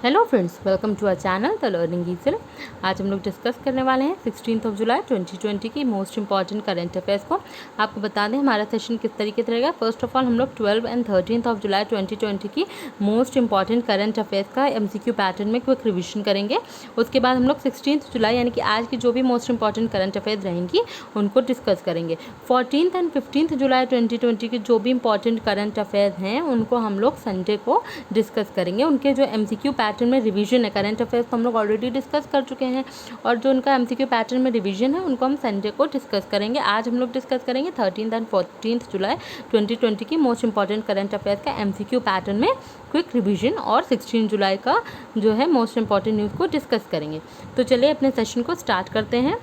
Hello friends, welcome to our channel the learning easy. आज हम लोग डिस्कस करने वाले हैं 16 जुलाई 2020 की मोस्ट इंपॉर्टेंट करंट अफेयर्स को। आपको बता दें हमारा सेशन किस तरीके से रहेगा। फर्स्ट ऑफ ऑल हम लोग 12 एंड 13 जुलाई 2020 की मोस्ट इंपॉर्टेंट करंट अफेयर्स का एमसीक्यू पैटर्न में क्विक रिविजन करेंगे। उसके बाद हम लोग 16 जुलाई यानी कि आज की जो भी मोस्ट इंपॉर्टेंट करंट अफेयर्स रहेंगी उनको डिस्कस करेंगे। 14 एंड 15 जुलाई 2020 के जो भी इंपॉर्टेंट करंट अफेयर्स हैं उनको हम लोग संडे को डिस्कस करेंगे। उनके जो एमसीक्यू पैटर्न में रिवीजन है, करंट अफेयर्स तो हम लोग ऑलरेडी डिस्कस कर चुके हैं और जो उनका एमसीक्यू पैटर्न में रिवीजन है उनको हम संडे को डिस्कस करेंगे। आज हम लोग डिस्कस करेंगे 13 एंड 14 जुलाई 2020 की मोस्ट इंपॉर्टेंट करंट अफेयर्स का एमसीक्यू पैटर्न में क्विक रिवीजन और 16 जुलाई का जो है मोस्ट इंपॉर्टेंट न्यूज़ को डिस्कस करेंगे। तो चलिए अपने सेशन को स्टार्ट करते हैं।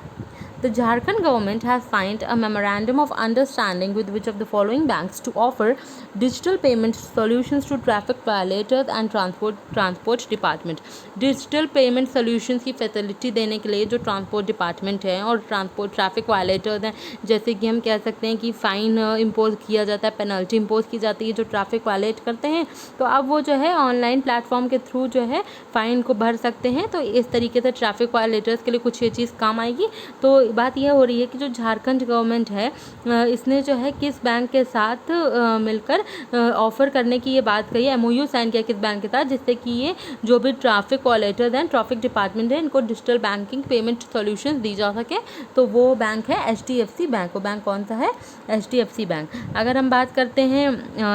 The Jharkhand government has signed a memorandum of understanding with which of the following banks to offer digital payment solutions to traffic violators and transport department। Digital payment solutions की facility देने के लिए जो transport department है और traffic violators हैं, जैसे कि हम कह सकते हैं कि फ़ाइन इम्पोज किया जाता है, पेनल्टी इम्पोज की जाती है जो ट्रैफिक वायलेट करते हैं, तो अब वो जो है ऑनलाइन प्लेटफॉर्म के थ्रू जो है फ़ाइन को भर सकते हैं। तो इस तरीके से ट्रैफिक वायलेटर्स के लिए कुछ ये चीज़ काम आएगी। तो बात यह हो रही है कि जो झारखंड गवर्नमेंट है इसने जो है किस बैंक के साथ मिलकर ऑफ़र करने की ये बात कही है, एमओयू साइन किया किस बैंक के साथ, जिससे कि ये जो भी ट्रैफिक वायलेटर्स हैं, ट्रैफिक डिपार्टमेंट है, इनको डिजिटल बैंकिंग पेमेंट सॉल्यूशंस दी जा सके। तो वो बैंक है एचडीएफसी बैंक। वो बैंक कौन सा है? HDFC bank. अगर हम बात करते हैं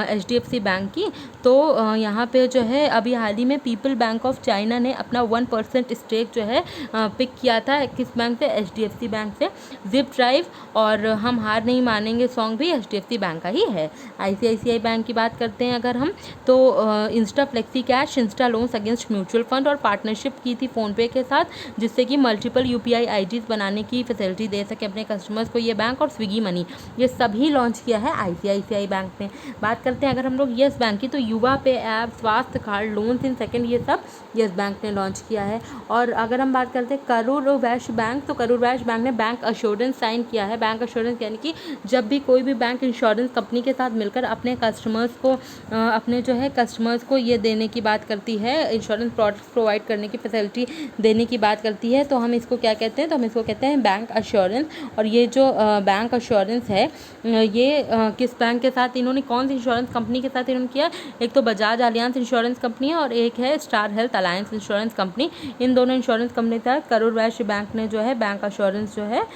एचडीएफसी बैंक की, तो यहाँ पे जो है अभी हाल ही में पीपल बैंक ऑफ चाइना ने अपना 1% स्टेक जो है पिक किया था किस बैंक से? एचडीएफसी बैंक से। जिप ड्राइव और हम हार नहीं मानेंगे सॉन्ग भी एचडीएफसी बैंक का ही है। आईसीआईसीआई बैंक की बात करते हैं अगर हम, तो Insta flexi cash, Insta loans against mutual fund और पार्टनरशिप की थी फ़ोनपे के साथ, जिससे कि मल्टीपल यूपीआई आईडीज़ बनाने की फैसिलिटी दे सके अपने कस्टमर्स को ये बैंक। और स्विगी मनी, ये सभी लॉन्च किया है आईसीआईसीआई बैंक ने। बात करते हैं अगर हम लोग येस बैंक की, तो युवा पे ऐप, स्वास्थ्य कार्ड, लोन्स इन सेकेंड, ये सब येस बैंक ने लॉन्च किया है। और अगर हम बात करते हैं करूर वैश्य बैंक, तो करूर वैश्य बैंक ने बैंक अश्योरेंस साइन किया है। बैंक अश्योरेंस यानी कि जब भी कोई भी बैंक इंश्योरेंस कंपनी के साथ मिलकर अपने कस्टमर्स को अपने जो है कस्टमर्स को ये देने की बात करती है, इंश्योरेंस प्रोडक्ट्स प्रोवाइड करने की फैसिलिटी देने की बात करती है, तो हम इसको क्या कहते हैं? तो हम इसको कहते हैं बैंक अश्योरेंस। और ये जो बैंक अश्योरेंस है ये किस बैंक के साथ इन्होंने, कौन सी इंश्योरेंस कंपनी के साथ इन्होंने किया? एक तो बजाज अलियांस इंश्योरेंस कंपनी है और एक है star health alliance insurance company. इन दोनों इंश्योरेंस कंपनी के साथ करूर वैश्य बैंक ने जो है बैंक अश्योरेंस जो है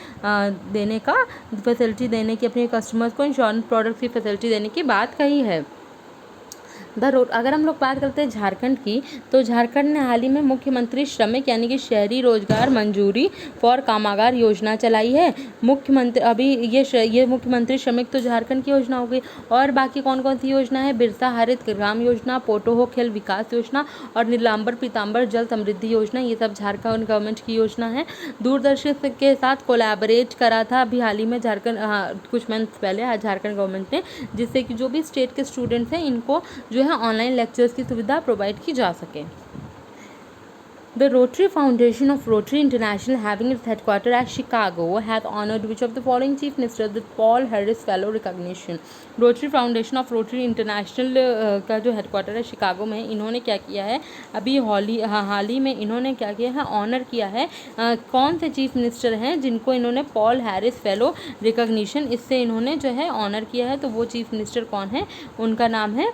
देने का फैसिलिटी देने की, अपने कस्टमर्स को इंश्योरेंस प्रोडक्ट्स की फैसिलिटी देने की बात कही है। अगर हम लोग बात करते हैं झारखंड की, तो झारखंड ने हाल ही में मुख्यमंत्री श्रमिक यानी कि शहरी रोजगार मंजूरी फॉर कामगार योजना चलाई है। मुख्यमंत्री अभी ये मुख्यमंत्री श्रमिक तो झारखंड की योजना हो गई, और बाकी कौन कौन सी योजना है? बिरसा हरित ग्राम योजना, पोटोहो खेल विकास योजना और नीलांबर पीताम्बर जल समृद्धि योजना, ये सब झारखंड गवर्नमेंट की योजना है। दूरदर्शन के साथ कोलैबोरेट करा था अभी हाल ही में झारखंड कुछ मंथ पहले झारखंड गवर्नमेंट ने, जिससे कि जो भी स्टेट के स्टूडेंट्स हैं इनको जो है ऑनलाइन लेक्चर्स की सुविधा प्रोवाइड की जा सके। The Rotary Foundation of Rotary International, having its headquarters at Chicago, has honored which of the following chief ministers with Paul Harris Fellow recognition। Rotary Foundation of Rotary International का जो headquarter है Chicago में, इन्होंने क्या किया है अभी हाल ही में इन्होंने क्या किया है? ऑनर किया है कौन से चीफ मिनिस्टर हैं जिनको इन्होंने पॉल हैरिस फेलो रिकॉग्निशन इससे इन्होंने जो है ऑनर किया है। तो वो चीफ मिनिस्टर कौन है? उनका नाम है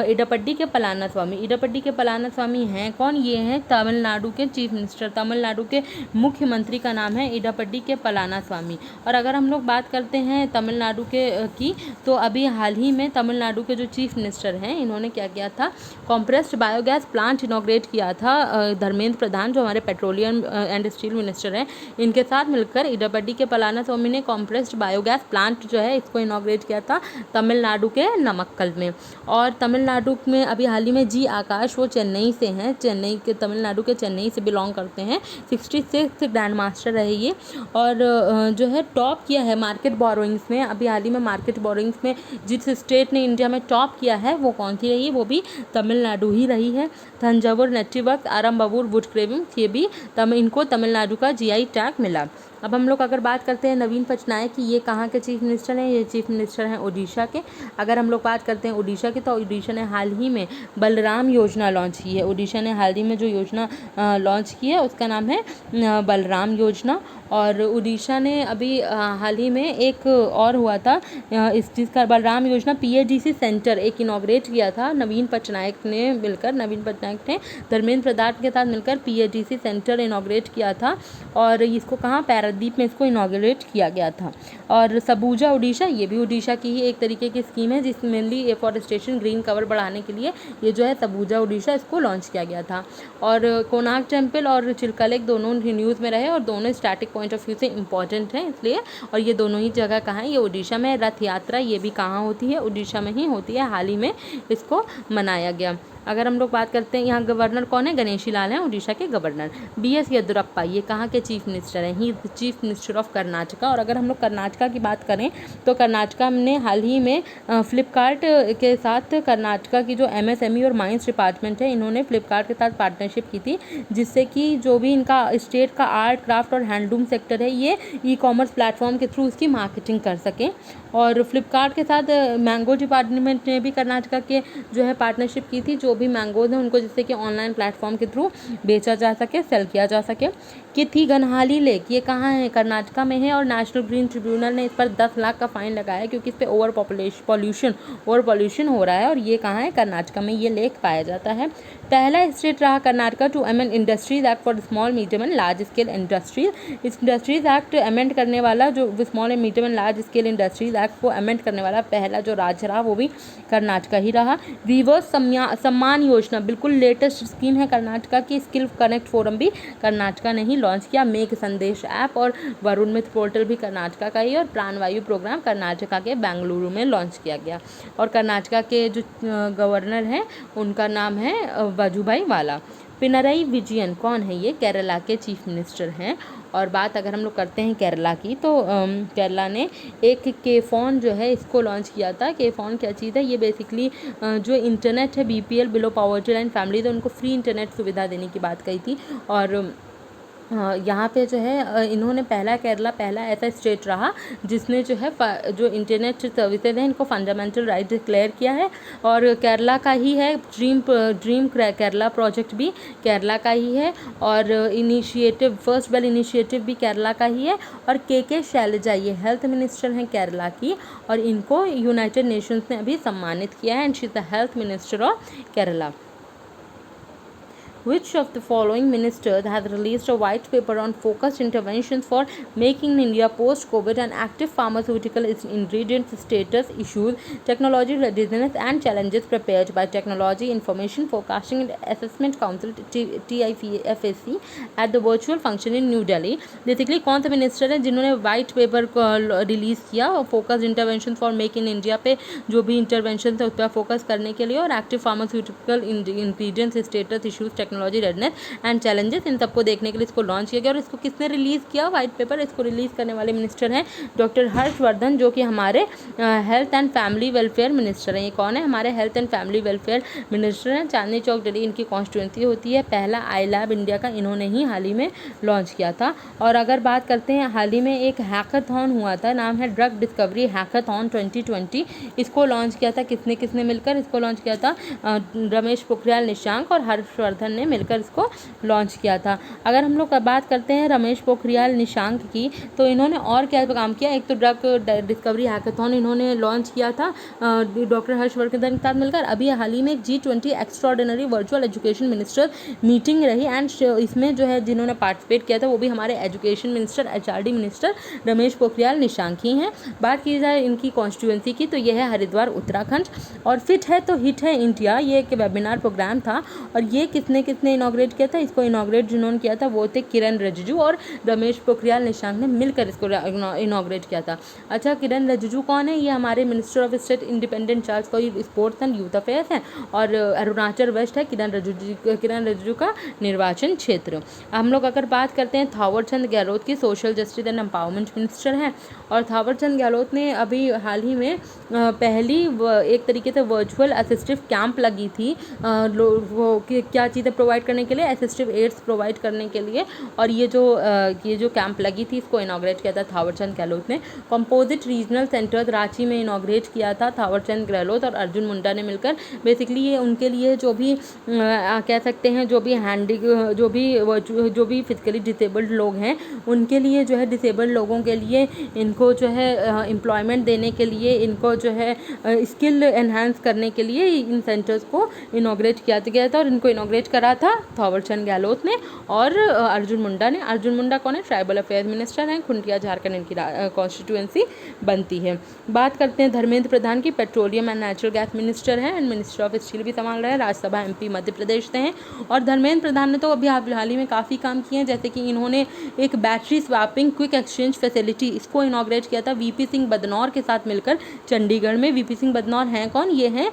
इडापड्डी के पलानास्वामी। इडापड्डी के पलानास्वामी हैं कौन? ये हैं तमिलनाडु के चीफ मिनिस्टर, तमिलनाडु के मुख्यमंत्री का नाम है इडापड्डी के पलानास्वामी। और अगर हम लोग बात करते हैं तमिलनाडु की, तो अभी हाल ही में तमिलनाडु के जो चीफ मिनिस्टर हैं इन्होंने क्या किया था? कॉम्प्रेस्ड बायोगैस प्लांट इनॉग्रेट किया था धर्मेंद्र प्रधान, जो हमारे पेट्रोलियम एंड स्टील मिनिस्टर हैं, इनके साथ मिलकर इडापड्डी के पलानास्वामी ने कॉम्प्रेस्ड बायोगैस प्लांट जो है इसको इनॉग्रेट किया था तमिलनाडु के नमक्कल में। और तमिलनाडु में अभी हाल ही में जी आकाश, वो चेन्नई से हैं, चेन्नई के तमिलनाडु के चेन्नई से बिलोंग करते हैं। 66 ग्रैंड मास्टर रहे ये, और जो है टॉप किया है मार्केट बोरोइंग्स में। अभी हाल ही में मार्केट बोरोइंग्स में जिस स्टेट ने इंडिया में टॉप किया है वो कौन सी रही है? वो भी तमिलनाडु ही रही है। तंजावुर नेटिवर्क आरम्बावूर वुड क्रेविंग, ये भी इनको तमिलनाडु का जीआई टैग मिला। अब हम लोग अगर बात करते हैं नवीन पटनायक की, ये कहाँ के चीफ मिनिस्टर हैं? ये चीफ मिनिस्टर हैं उड़ीसा के। अगर हम लोग बात करते हैं उड़ीसा की, तो उड़ीसा ने हाल ही में बलराम योजना लॉन्च की है। उड़ीसा ने हाल ही में जो योजना लॉन्च की है उसका नाम है बलराम योजना। और उड़ीसा ने अभी हाल ही में एक और हुआ था इस चीज़ का, बलराम योजना PADC सेंटर एक इनॉग्रेट किया था नवीन पटनायक ने मिलकर। नवीन पटनायक ने धर्मेंद्र प्रधान के साथ मिलकर PADC सेंटर इनॉग्रेट किया था और इसको कहाँ, पारादीप में इसको इनॉग्रेट किया गया था। और सबूजा उड़ीसा, ये भी उड़ीसा की ही एक तरीके की स्कीम है जिसमें मेनली एफॉरेस्टेशन, ग्रीन कवर बढ़ाने के लिए ये जो है सबूजा उड़ीसा इसको लॉन्च किया गया था। और कोणार्क टेम्पल और चिल्का लेक दोनों न्यूज़ में रहे और दोनों स्टैटिक पॉइंट ऑफ व्यू से इंपॉर्टेंट हैं इसलिए। और ये दोनों ही जगह कहाँ है? ये उड़ीसा में। रथ यात्रा ये भी कहाँ होती है? उड़ीसा में ही होती है। हाल ही में इसको मनाया गया। अगर हम लोग बात करते हैं यहाँ गवर्नर कौन है? गणेशी लाल हैं उड़ीसा के गवर्नर। BS येदियुरप्पा ये कहाँ के चीफ मिनिस्टर हैं? ही चीफ मिनिस्टर ऑफ कर्नाटका। और अगर हम लोग कर्नाटका की बात करें तो कर्नाटका ने हाल ही में फ्लिपकार्ट के साथ, कर्नाटका की जो MSME और माइंस डिपार्टमेंट है इन्होंने फ्लिपकार्ट के साथ पार्टनरशिप की थी, जिससे कि जो भी इनका स्टेट का आर्ट क्राफ्ट और हैंडलूम सेक्टर है ये ई-कॉमर्स प्लेटफॉर्म के थ्रू इसकी मार्केटिंग कर सकें। और फ्लिपकार्ट के साथ मैंगो डिपार्टमेंट ने भी कर्नाटका के जो है पार्टनरशिप की थी, जो भी मैंगोज हैं उनको जिससे कि ऑनलाइन प्लेटफॉर्म के थ्रू बेचा जा सके, सेल किया जा सके। कि थी गनहाली लेक, ये कहाँ है? कर्नाटका में है। और नेशनल ग्रीन ट्रिब्यूनल ने इस पर 10 लाख का फाइन लगाया क्योंकि इस पर ओवर पॉल्यूशन हो रहा है। और ये कहाँ है? कर्नाटका में ये लेक पाया जाता है। पहला स्टेट रहा Karnataka to amend industries act for small medium and large scale industries. Industries act amend करने वाला, जो small and medium and large scale industries act को अमेंड करने वाला पहला जो राज्य रहा वो भी कर्नाटका ही रहा। रिवर्स सम्मान योजना बिल्कुल लेटेस्ट स्कीम है कर्नाटका की। स्किल कनेक्ट फोरम भी कर्नाटका ने ही लॉन्च किया। मेघ संदेश ऐप और वरुण मित्र पोर्टल भी कर्नाटका का ही। और प्राणवायु प्रोग्राम कर्नाटका के बेंगलुरु में लॉन्च किया गया। और कर्नाटका के जो गवर्नर हैं उनका नाम है वजुभाई वाला। पिनरई विजयन कौन है? ये केरला के चीफ मिनिस्टर हैं। और बात अगर हम लोग करते हैं केरला की, तो केरला ने एक के-फोन जो है इसको लॉन्च किया था। के-फोन क्या चीज़ है? ये बेसिकली जो इंटरनेट है BPL below poverty line family, तो उनको फ्री इंटरनेट सुविधा देने की बात कही थी। और यहाँ पे जो है इन्होंने केरला पहला ऐसा स्टेट रहा जिसने जो है जो इंटरनेट सर्विसेज हैं इनको फंडामेंटल राइट डिक्लेयर किया है। और केरला का ही है ड्रीम केरला प्रोजेक्ट भी केरला का ही है। और इनिशिएटिव फर्स्ट बेल इनिशिएटिव भी केरला का ही है। और के शैलजा ये हेल्थ मिनिस्टर हैं केरला की और इनको यूनाइटेड नेशंस ने अभी सम्मानित किया है and she is the health minister of Kerala. Which of the following ministers has released a white paper on focused interventions for making India post-COVID and active pharmaceutical ingredient status issues, technology readiness and challenges prepared by Technology Information Forecasting and Assessment Council TIFAC at the virtual function in New Delhi? Basically कौन से minister हैं जिन्होंने white paper को release किया focused intervention for make in India पे, जो भी intervention थे उस पर फोकस करने के लिए, और active pharmaceutical ingredients status issues, technology readiness and challenges, इन सबको देखने के लिए इसको लॉन्च किया गया। और इसको किसने रिलीज़ किया वाइट पेपर? इसको रिलीज़ करने वाले मिनिस्टर हैं डॉक्टर हर्षवर्धन, जो कि हमारे health and family welfare minister हैं। ये कौन है? हमारे health and family welfare minister हैं। चांदनी चौक दिल्ली इनकी कॉन्स्टिट्यूंसी होती है। पहला आई लैब इंडिया का इन्होंने ही हाल ही में लॉन्च किया था। और अगर बात करते हैं, हाल ही में एक हैकाथॉन हुआ था, नाम है ड्रग डिस्कवरी हैकाथॉन 2020। इसको लॉन्च किया था किसने मिलकर इसको लॉन्च किया था? रमेश पोखरियाल निशंक और हर्षवर्धन ने मिलकर इसको लॉन्च किया था। अगर हम लोग बात करते हैं रमेश पोखरियाल निशंक की, तो इन्होंने और क्या काम किया? एक तो ड्रग डिस्कवरी हैकाथॉन इन्होंने लॉन्च किया था डॉक्टर हर्षवर्धन के साथ मिलकर। अभी हाल ही में G20 extraordinary virtual education minister meeting रही एंड इसमें जो है जिन्होंने पार्टिसिपेट किया था वो भी हमारे education minister HRD minister Ramesh Pokhriyal Nishank ही हैं। बात की जाए इनकी कॉन्स्टिट्यूंसी की, तो यह है हरिद्वार उत्तराखंड। और फिट है तो हिट है इंडिया, ये एक वेबिनार प्रोग्राम था। और ये किसने इनॉग्रेट किया था? इसको इनॉग्रेट जिन्होंने किया था वो थे किरण रिजिजू और रमेश पोखरियाल निशंक ने मिलकर इसको इनॉग्रेट किया था। अच्छा, किरण रिजिजू कौन है? ये हमारे minister of state independent charge कोई स्पोर्ट्स एंड यूथ अफेयर्स हैं। और अरुणाचल वेस्ट है किरण रिजिजू का निर्वाचन क्षेत्र। हम लोग अगर बात करते हैं थावरचंद गहलोत की, social justice and empowerment minister हैं। और थावरचंद गहलोत ने अभी हाल ही में पहली एक तरीके से वर्चुअल असिस्टिव कैंप लगी थी। वो क्या चीज़ है, प्रोवाइड करने के लिए, असिस्टिव एड्स प्रोवाइड करने के लिए। और ये जो कैंप लगी थी इसको इनॉग्रेट किया था थावरचंद गहलोत ने। कंपोजिट रीजनल सेंटर रांची में इनॉग्रेट किया था थावरचंद गहलोत और अर्जुन मुंडा ने मिलकर। बेसिकली ये उनके लिए जो भी कह सकते हैं जो भी फिजिकली डिसेबल्ड लोग हैं उनके लिए जो है, डिसेबल्ड लोगों के लिए इनको जो है एम्प्लॉयमेंट देने के लिए, इनको जो है स्किल एनहांस करने के लिए इन सेंटर्स को इनॉग्रेट किया गया था। और इनको इनॉग्रेट करा था थावरचंद गहलोत ने और अर्जुन मुंडा ने। अर्जुन मुंडा कौन है? ट्राइबल अफेयर्स मिनिस्टर हैं, खुंटिया झारखंड इनकी कॉन्स्टिट्यूएंसी बनती है। बात करते हैं धर्मेंद्र प्रधान की, petroleum and natural gas minister हैं एंड मिनिस्टर ऑफ स्टील भी संभाल रहे हैं, राज्यसभा MP मध्य प्रदेश से हैं। और धर्मेंद्र प्रधान ने तो अभी हाल ही में काफ़ी काम किए हैं, जैसे कि इन्होंने एक battery swapping quick exchange facility इसको इनॉग्रेट किया था VP सिंह बदनौर के साथ मिलकर चंडीगढ़ में। VP सिंह बदनौर हैं कौन? ये हैं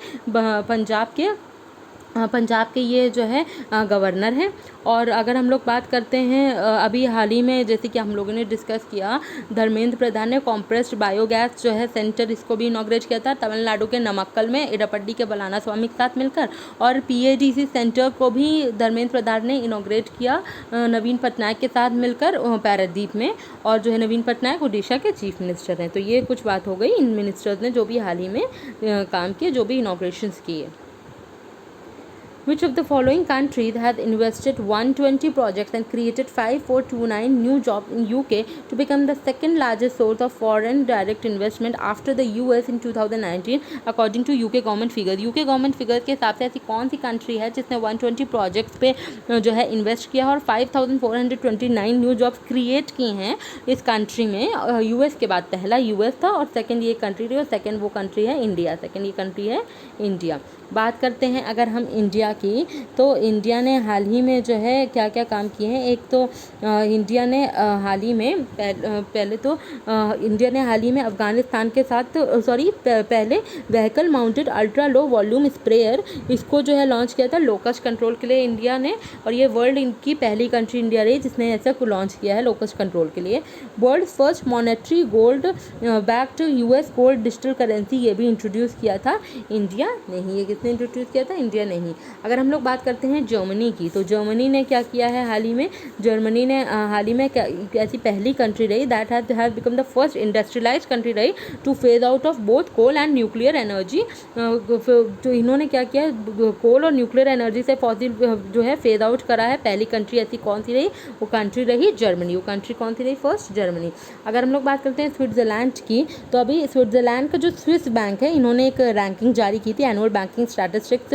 पंजाब के ये जो है गवर्नर हैं। और अगर हम लोग बात करते हैं अभी हाल ही में, जैसे कि हम लोगों ने डिस्कस किया, धर्मेंद्र प्रधान ने कॉम्प्रेस्ड बायोगैस जो है सेंटर इसको भी इनॉग्रेट किया था तमिलनाडु के नमक्कल में इडापड्डी के बलाना स्वामी के साथ मिलकर। और PADC सेंटर को भी धर्मेंद्र प्रधान ने इनॉग्रेट किया नवीन पटनायक के साथ मिलकर पैरादीप में। और जो है नवीन पटनायक उड़ीसा के चीफ मिनिस्टर हैं। तो ये कुछ बात हो गई इन मिनिस्टर्स ने जो भी हाल ही में काम किए, जो भी इनॉग्रेशंस किए। Which of the following countries has invested 120 projects and created 5429 new jobs in UK to become the second largest source of foreign direct investment after the US in 2019 according to UK government figures? UK government figures के हिसाब से ऐसी कौन सी country है जिसने 120 projects पे जो है इन्वेस्ट किया और 5429 न्यू जॉब्स क्रिएट की हैं इस कंट्री में? US के बाद पहला US था और सेकेंड ये कंट्री रही और सेकेंड वो कंट्री है इंडिया। सेकेंड ये कंट्री है इंडिया। बात करते हैं अगर हम इंडिया की, तो इंडिया ने हाल ही में जो है क्या क्या काम किए हैं। एक तो इंडिया ने हाल ही में इंडिया ने हाल ही में अफ़गानिस्तान के साथ पहले vehicle mounted ultra low volume sprayer इसको जो है लॉन्च किया था लोकस्ट कंट्रोल के लिए इंडिया ने। और ये वर्ल्ड की पहली कंट्री इंडिया रही जिसने ऐसा लॉन्च किया है लोकस्ट कंट्रोल के लिए। World first monetary gold backed US gold digital currency ये भी इंट्रोड्यूस किया था इंडिया नहीं। ये किसने इंट्रोड्यूस किया था? इंडिया नहीं। अगर हम लोग बात करते हैं जर्मनी की, तो जर्मनी ने क्या किया है हाल ही में? जर्मनी ने हाल ही में ऐसी पहली कंट्री रही that has become the first industrialised country रही to phase out of both coal and nuclear energy. तो इन्होंने क्या किया? कोल और न्यूक्लियर एनर्जी से फॉसिल जो है फेज आउट करा है। पहली कंट्री ऐसी कौन सी रही? वो कंट्री रही जर्मनी। वो कंट्री कौन सी रही? First Germany. अगर हम लोग बात करते हैं स्विट्ज़रलैंड की, तो अभी स्विट्ज़रलैंड का जो स्विस बैंक है इन्होंने एक रैंकिंग जारी की थी, एनुअल बैंकिंग स्टैटिस्टिक्स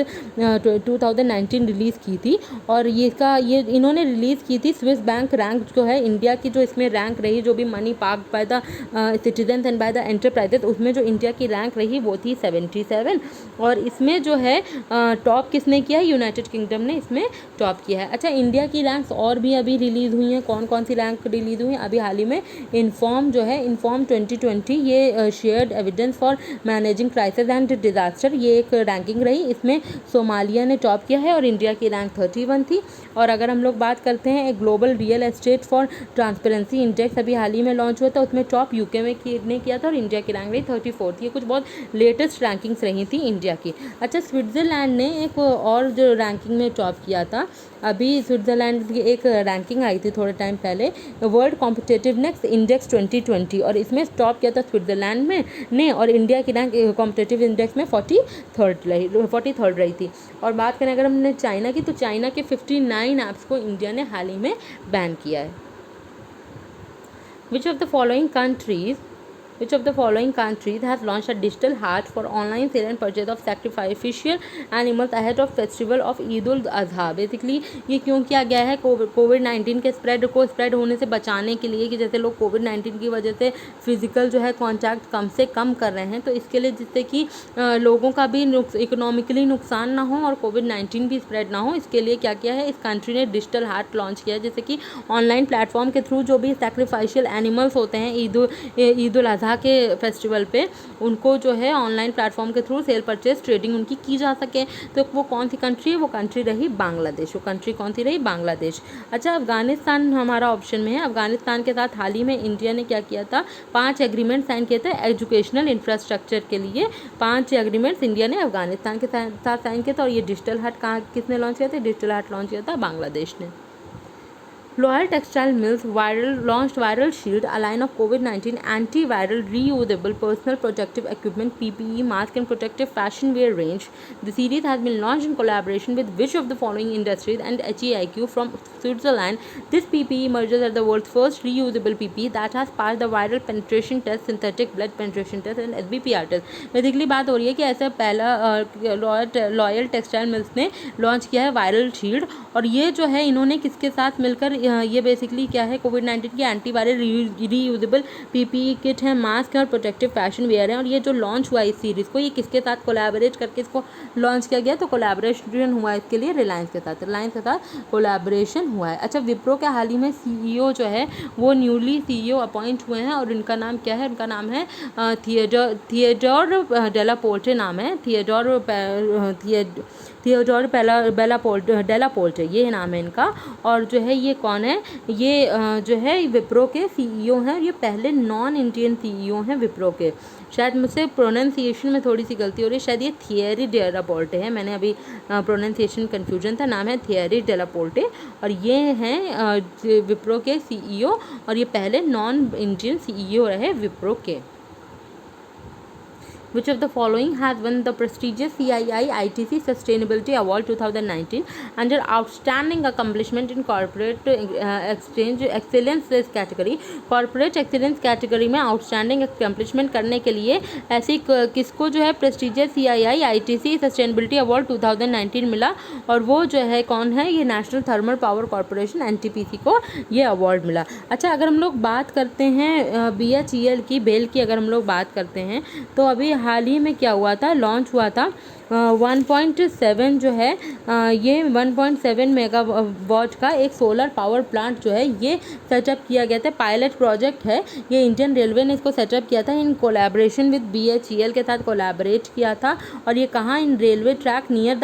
2019 रिलीज़ की थी। और ये इन्होंने रिलीज़ की थी स्विस बैंक रैंक जो है इंडिया की, जो इसमें रैंक रही जो भी money park by the citizens and by the enterprises, उसमें जो इंडिया की रैंक रही वो थी 77। और इसमें जो है टॉप किसने किया है? यूनाइटेड किंगडम ने इसमें टॉप किया है। अच्छा, इंडिया की रैंक्स और भी अभी रिलीज़ हुई हैं। कौन कौन सी रैंक रिलीज़ हुई हैं अभी हाल ही में? इन्फॉर्म जो है इन्फॉर्म 2020 ये shared evidence for managing crisis and disaster, ये एक रैंकिंग रही। इसमें सोमालिया ने टॉप किया है और इंडिया की रैंक 31 थी। और अगर हम लोग बात करते हैं एक global real estate for transparency index अभी हाल ही में लॉन्च हुआ था, उसमें टॉप UK में ने किया था और इंडिया की रैंक रही 34 थी। ये कुछ बहुत लेटेस्ट रैंकिंग्स रही थी इंडिया की। अच्छा, स्विट्ज़रलैंड ने एक और जो रैंकिंग में टॉप किया था, अभी स्विट्ज़रलैंड की एक रैंकिंग आई थी थोड़े टाइम पहले, वर्ल्ड कॉम्पिटिटिवनेस इंडेक्स 2020, और इसमें टॉप किया था स्विट्ज़रलैंड में ने। और इंडिया की रैंक कॉम्पिटिटिव इंडेक्स में 43rd रही थी। और बात करें अगर हमने चाइना की, तो चाइना के 59 ऐप्स को इंडिया ने हाल ही में बैन किया है। Which of the following countries has launched a digital heart for online sale and purchase of sacrificial animals ahead of festival of Eid ul-Adha? Basically ये क्यों किया गया है? कोविड-19 के स्प्रेड होने से बचाने के लिए, कि जैसे लोग कोविड-19 की वजह से फिजिकल जो है कॉन्टैक्ट कम से कम कर रहे हैं, तो इसके लिए जिससे कि लोगों का भी इकोनॉमिकली नुकसान ना हो और कोविड-19 भी स्प्रेड ना हो, इसके लिए क्या किया है? इस कंट्री ने डिजिटल हार्ट लॉन्च किया है, जैसे कि ऑनलाइन प्लेटफॉर्म के थ्रू जो भी सैक्रिफाइशियल एनिमल्स होते हैं ईद उल अजहा वहाँ के फेस्टिवल पे उनको जो है ऑनलाइन प्लेटफॉर्म के थ्रू सेल परचेज ट्रेडिंग उनकी की जा सके। तो वो कौन सी कंट्री है? वो कंट्री रही बांग्लादेश। वो कंट्री कौन सी रही? बांग्लादेश। अच्छा, अफगानिस्तान हमारा ऑप्शन में है। अफगानिस्तान के साथ हाल ही में इंडिया ने क्या किया था? 5 एग्रीमेंट साइन किए थे एजुकेशनल इंफ्रास्ट्रक्चर के लिए। 5 एग्रीमेंट्स इंडिया ने अफगानिस्तान के साथ साइन किया था। और ये डिजिटल हट कहाँ किसने लॉन्च किया था? डिजिटल हट लॉन्च किया था बांग्लादेश ने। Loyal Textile Mills launched Viral Shield, a line of COVID-19 antiviral reusable personal protective equipment (PPE) mask and protective fashion wear range. The series has been launched in collaboration with which of the following industries and HEIQ from Switzerland. This PPE emerges as the world's first reusable PPE that has passed the viral penetration test, synthetic blood penetration test and SBPR test. Basically बात हो रही है कि ऐसा पहला loyal textile mills ने launch किया है वायरल शील्ड, और ये जो है इन्होंने किसके साथ मिलकर, ये बेसिकली क्या है? कोविड-19 की एंटीवायरल रीयूजेबल पीपीई किट है, मास्क है और प्रोटेक्टिव फैशन वेयर है। और ये जो लॉन्च हुआ इस सीरीज़ को, ये किसके साथ कोलैबोरेट करके इसको लॉन्च किया गया? तो कोलैबोरेशन हुआ इसके लिए रिलायंस के साथ कोलैबोरेशन हुआ है। अच्छा, विप्रो के हाल ही में CEO जो है वो न्यूली CEO अपॉइंट हुए हैं, और इनका नाम क्या है? इनका नाम है थिएडोर डेलापोर्टे नाम है। थिएडोर डेलापोर्टे ये नाम है इनका। और जो है ये कौन है? ये जो है विप्रो के CEO हैं, और ये पहले नॉन इंडियन CEO हैं विप्रो के। शायद मुझसे प्रोनाउंसिएशन में थोड़ी सी गलती हो रही है, शायद ये थियरी डेलापोर्टे है। मैंने अभी प्रोनाउंसिएशन कन्फ्यूजन था। नाम है थियरी डेलापोर्टे, और ये हैं विप्रो के CEO, और ये पहले नॉन इंडियन CEO रहे विप्रो के। Which of the following has won the prestigious CII ITC Sustainability Award 2019 under Outstanding Accomplishment in Corporate Excellence category? Corporate Excellence category में आउटस्टैंडिंग accomplishment करने के लिए ऐसी किसको जो है prestigious CII ITC Sustainability Award 2019 मिला? और वो जो है कौन है? ये national thermal power corporation NTPC को ये अवार्ड मिला। अच्छा, अगर हम लोग बात करते हैं BHEL की, बेल की अगर हम लोग बात करते हैं, तो अभी हाल ही में क्या हुआ था? लॉन्च हुआ था 1.7 जो है ये 1.7 मेगावाट का एक सोलर पावर प्लांट जो है ये सेटअप किया गया था। पायलट प्रोजेक्ट है ये, इंडियन रेलवे ने इसको सेटअप किया था इन कोलैबोरेशन विद BHEL के साथ कोलैबोरेट किया था। और ये कहाँ? In railway track near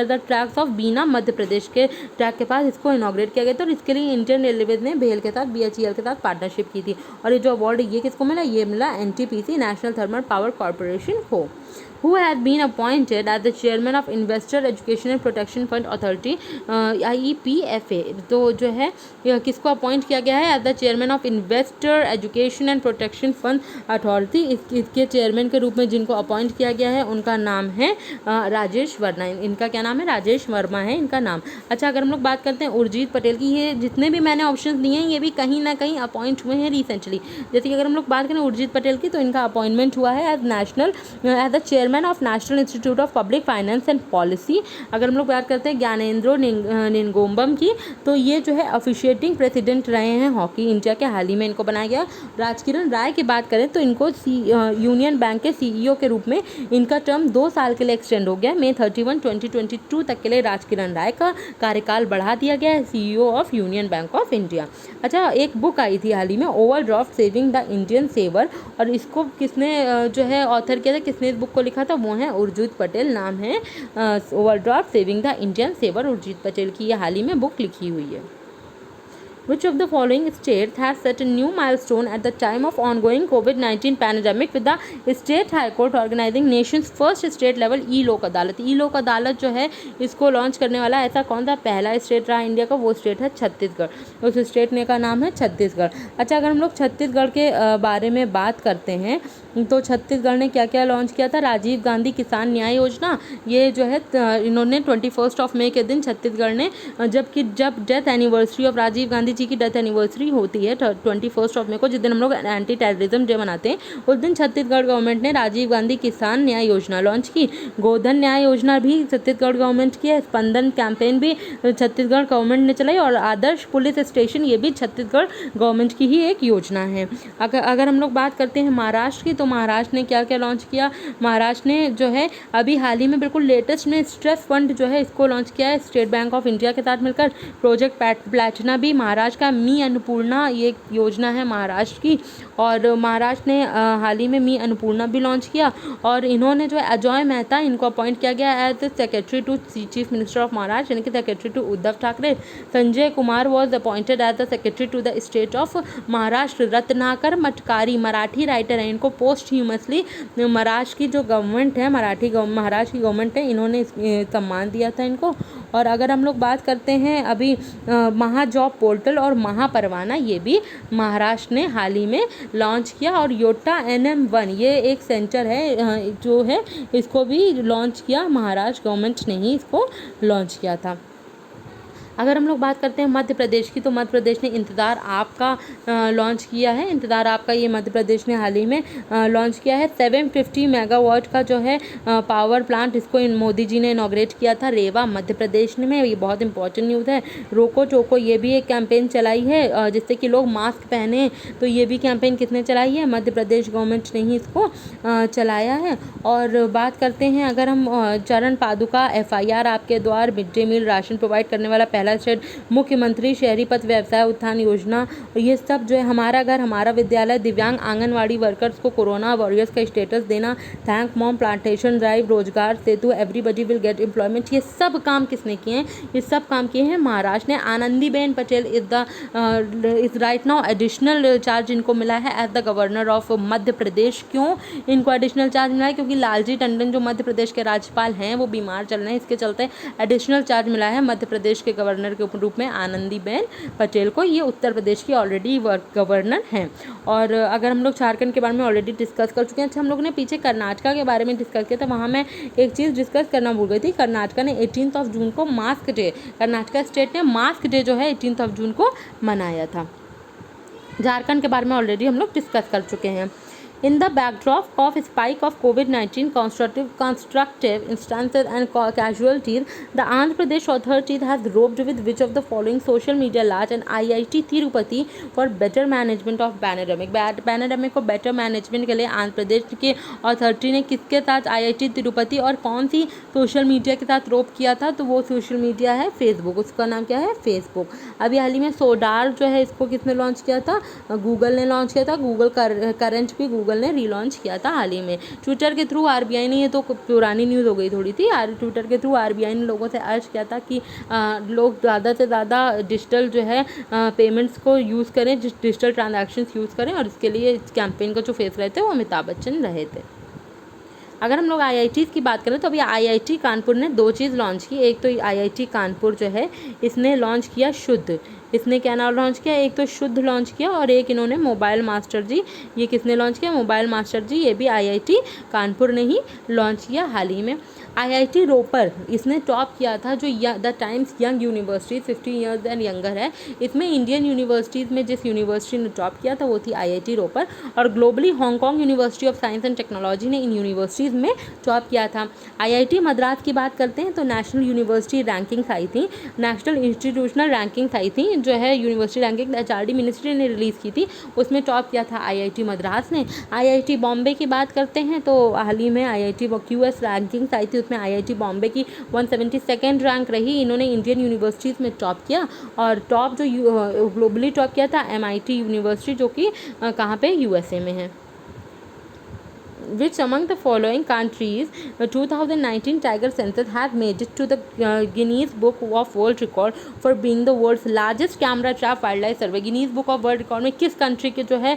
the tracks of Bina, Madhya Pradesh के ट्रैक के पास इसको इनॉग्रेट किया गया था। और इसके लिए इंडियन रेलवे ने BHEL के साथ पार्टनरशिप की थी। और ये जो अवार्ड ये किसको मिला? ये मिला NTPC national thermal power corporation को। Who has been appointed as the chairman of Investor Education and Protection Fund Authority IEPFA? तो जो है किसको अपॉइंट किया गया है as the chairman of investor education and protection fund authority? इसके chairman के रूप में जिनको अपॉइंट किया गया है उनका नाम है राजेश वर्मा। इनका क्या नाम है? राजेश वर्मा है इनका नाम। अच्छा, अगर हम लोग बात करते हैं उर्जित पटेल की, ये जितने भी मैंने ऑप्शन दिए हैं ये भी कहीं ना कहीं अपॉइंट हुए हैं रिसेंटली। जैसे कि अगर हम लोग बात करें उर्जित पटेल की, तो इनका अपॉइंटमेंट हुआ है as the chairman of national institute of public finance and policy. अगर हम लोग बात करते हैं ज्ञानेंद्रो निंगोम्बम की, तो ये जो है ऑफिशिएटिंग प्रेसिडेंट रहे हैं हॉकी इंडिया के, हाल ही में इनको बनाया गया। राजकिरण राय की बात करें तो इनको यूनियन बैंक के CEO के रूप में इनका टर्म 2 साल के लिए एक्सटेंड हो गया। May 31, 2022 तक के लिए राजकिरण राय का कार्यकाल बढ़ा दिया गया है, CEO of union bank of India. अच्छा, एक बुक आई थी हाल ही में, overdraft saving the Indian saver, और इसको किसने जो है ऑथर किया था, किसने इस बुक को लिखा था? वो है उर्जित पटेल। नाम है overdraft saving the Indian saver, Urjit Patel की ये हाल ही में बुक लिखी हुई है। Which of the following states has set a new milestone at the time of ongoing COVID-19 pandemic with the State High Court organizing nation's first state level e-लोक अदालत? ई-लोक अदालत जो है इसको लॉन्च करने वाला ऐसा कौन सा पहला स्टेट रहा इंडिया का? वो स्टेट है छत्तीसगढ़। उस स्टेट ने का नाम है छत्तीसगढ़। अच्छा, अगर हम लोग छत्तीसगढ़ के बारे में बात करते हैं तो छत्तीसगढ़ ने क्या क्या लॉन्च किया था? राजीव गांधी किसान न्याय योजना, ये जो है इन्होंने 21 मई के दिन छत्तीसगढ़ ने, जब death anniversary of Rajiv Gandhi ji की डेथ एनिवर्सरी होती है 21 मई को, जिस दिन हम लोग एंटी टेररिज्म डे मनाते हैं, उस दिन छत्तीसगढ़ गवर्नमेंट ने राजीव गांधी किसान न्याय योजना लॉन्च की। गोधन न्याय योजना भी छत्तीसगढ़ गवर्नमेंट की है। स्पंदन कैंपेन भी छत्तीसगढ़ गवर्नमेंट ने चलाई, और आदर्श पुलिस स्टेशन ये भी छत्तीसगढ़ गवर्नमेंट की ही एक योजना है। अगर हम लोग बात करते हैं महाराष्ट्र की, तो महाराष्ट्र ने क्या क्या लॉन्च किया? महाराष्ट्र ने जो है अभी हाल ही में बिल्कुल लेटेस्ट में स्ट्रेस फंड जो है इसको लॉन्च किया है स्टेट बैंक ऑफ इंडिया के साथ मिलकर। प्रोजेक्ट प्लैटिना भी महाराष्ट्र महाराष्ट्र का मी अन्नपूर्णा ये एक योजना है महाराष्ट्र की, और महाराष्ट्र ने हाल ही में मी अन्नपूर्णा भी लॉन्च किया। और इन्होंने जो है अजॉय मेहता इनको अपॉइंट किया गया as secretary to chief minister of Maharashtra, यानी कि secretary to Uddhav Thackeray. Sanjay Kumar was appointed as the secretary to the state of Maharashtra. Ratnakar Matkari Marathi writer हैं, इनको पोस्ट ह्यूमसली महाराष्ट्र की जो गवर्नमेंट है, महाराष्ट्र की गवर्नमेंट है, इन्होंने सम्मान दिया था इनको। और अगर हम लोग बात करते हैं अभी महा जॉब पोर्टल और महापरवाना, ये भी महाराष्ट्र ने हाल ही में लॉन्च किया। और योटा NM1 ये एक सेंटर है जो है, इसको भी लॉन्च किया महाराष्ट्र गवर्नमेंट ने ही इसको लॉन्च किया था। अगर हम लोग बात करते हैं मध्य प्रदेश की, तो मध्य प्रदेश ने इंतज़ार आपका लॉन्च किया है। इंतज़ार आपका ये मध्य प्रदेश ने हाल ही में लॉन्च किया है। 750 मेगावाट का जो है पावर प्लांट, इसको मोदी जी ने इनॉग्रेट किया था रेवा मध्य प्रदेश में। ये बहुत इंपॉर्टेंट न्यूज़ है। रोको टोको ये भी एक कैंपेन चलाई है जिससे कि लोग मास्क पहने, तो ये भी कैंपेन किसने चलाई है? मध्य प्रदेश गवर्नमेंट ने ही इसको चलाया है। और बात करते हैं अगर हम चरण पादुका FIR आपके द्वार mid day meal ration provide करने वाला पहला स्टेट, मुख्यमंत्री शहरी पथ व्यवसाय उत्थान योजना, ये सब जो है हमारा घर हमारा विद्यालय, दिव्यांग आंगनवाड़ी वर्कर्स को कोरोना वॉरियर्स का स्टेटस देना, थैंक मॉम प्लांटेशन ड्राइव, रोजगार सेतु, एवरीबडी विल गेट एम्प्लॉयमेंट, ये सब काम किसने किए हैं? ये सब काम किए हैं महाराष्ट्र ने। Anandiben Patel is right now additional charge इनको मिला है as the governor of Madhya Pradesh. क्यों इनको एडिशनल चार्ज मिला है? क्योंकि लालजी टंडन जो मध्य प्रदेश के राज्यपाल हैं वो बीमार चल रहे हैं, इसके चलते एडिशनल चार्ज मिला है मध्य प्रदेश के गवर्नर के रूप में आनंदीबेन पटेल को। ये उत्तर प्रदेश की ऑलरेडी गवर्नर हैं। और अगर हम लोग झारखंड के बारे में ऑलरेडी डिस्कस कर चुके हैं। अच्छा, हम लोग ने पीछे कर्नाटका के बारे में डिस्कस किया था, वहाँ मैं एक चीज़ डिस्कस करना भूल गई थी। कर्नाटका ने 18 जून को मास्क डे, कर्नाटका स्टेट ने मास्क डे जो है 18 जून को मनाया था। झारखंड के बारे में ऑलरेडी हम लोग डिस्कस कर चुके हैं। In the backdrop of spike of COVID-19 constructive instances and casualties, the Andhra Pradesh authorities has roped with which of the following social media large and IIT Tirupati for better management of pandemic. Pandemic को better management के लिए आंध्र प्रदेश के authority ने किसके साथ IIT Tirupati और कौन सी social media के साथ रोप किया था? तो वो सोशल मीडिया है फेसबुक। उसका नाम क्या है? फेसबुक। अभी हाल ही में सोडार जो है इसको किसने लॉन्च किया था? गूगल ने लॉन्च किया था। गूगल करंट भी गूगल ने रीलॉन्च किया था हाल ही में। ट्विटर के थ्रू RBI ने, ये तो पुरानी न्यूज़ हो गई थोड़ी थी, ट्विटर के थ्रू RBI ने लोगों से अर्ज किया था कि लोग ज़्यादा से ज़्यादा डिजिटल जो है पेमेंट्स को यूज़ करें, डिजिटल ट्रांजैक्शंस यूज़ करें। और इसके लिए इस कैंपेन का जो फेस रहे थे वो अमिताभ बच्चन रहे थे। अगर हम लोग IITs की बात करें तो अभी IIT कानपुर ने 2 चीज़ लॉन्च की। एक तो IIT कानपुर जो है इसने लॉन्च किया शुद्ध, इसने क्या नाम लॉन्च किया? एक तो शुद्ध लॉन्च किया और एक इन्होंने मोबाइल मास्टर जी। ये किसने लॉन्च किया? मोबाइल मास्टर जी। ये भी IIT कानपुर ने ही लॉन्च किया हाल ही में। IIT रोपर इसने टॉप किया था, जो the times young university 15 years and younger है, इसमें इंडियन यूनिवर्सिटीज़ में जिस यूनिवर्सिटी ने टॉप किया था वो थी IIT रोपर। और globally Hong Kong university of science and technology ने इन यूनिवर्सिटीज़ में टॉप किया था। IIT मद्रास की बात करते हैं तो नेशनल यूनिवर्सिटी रैंकिंग्स आई थी, नेशनल इंस्टीट्यूशनल रैंकिंग्स आई थी, जो है यूनिवर्सिटी रैंकिंग HRD मिनिस्ट्री ने रिलीज़ की थी, उसमें टॉप किया था IIT मद्रास ने। IIT बॉम्बे की बात करते हैं तो हाल ही में IIT QS रैंकिंग्स आई थी, उसमें IIT बॉम्बे की 172nd रैंक रही। इन्होंने इंडियन यूनिवर्सिटीज़ में टॉप किया। और टॉप जो ग्लोबली टॉप किया था MIT यूनिवर्सिटी, जो कि कहाँ पे? USA में है। Which among the following countries 2019 tiger census has made it to the Guinness Book of World Record for being the world's largest camera trap wildlife survey? Guinness book of world record में किस country के जो है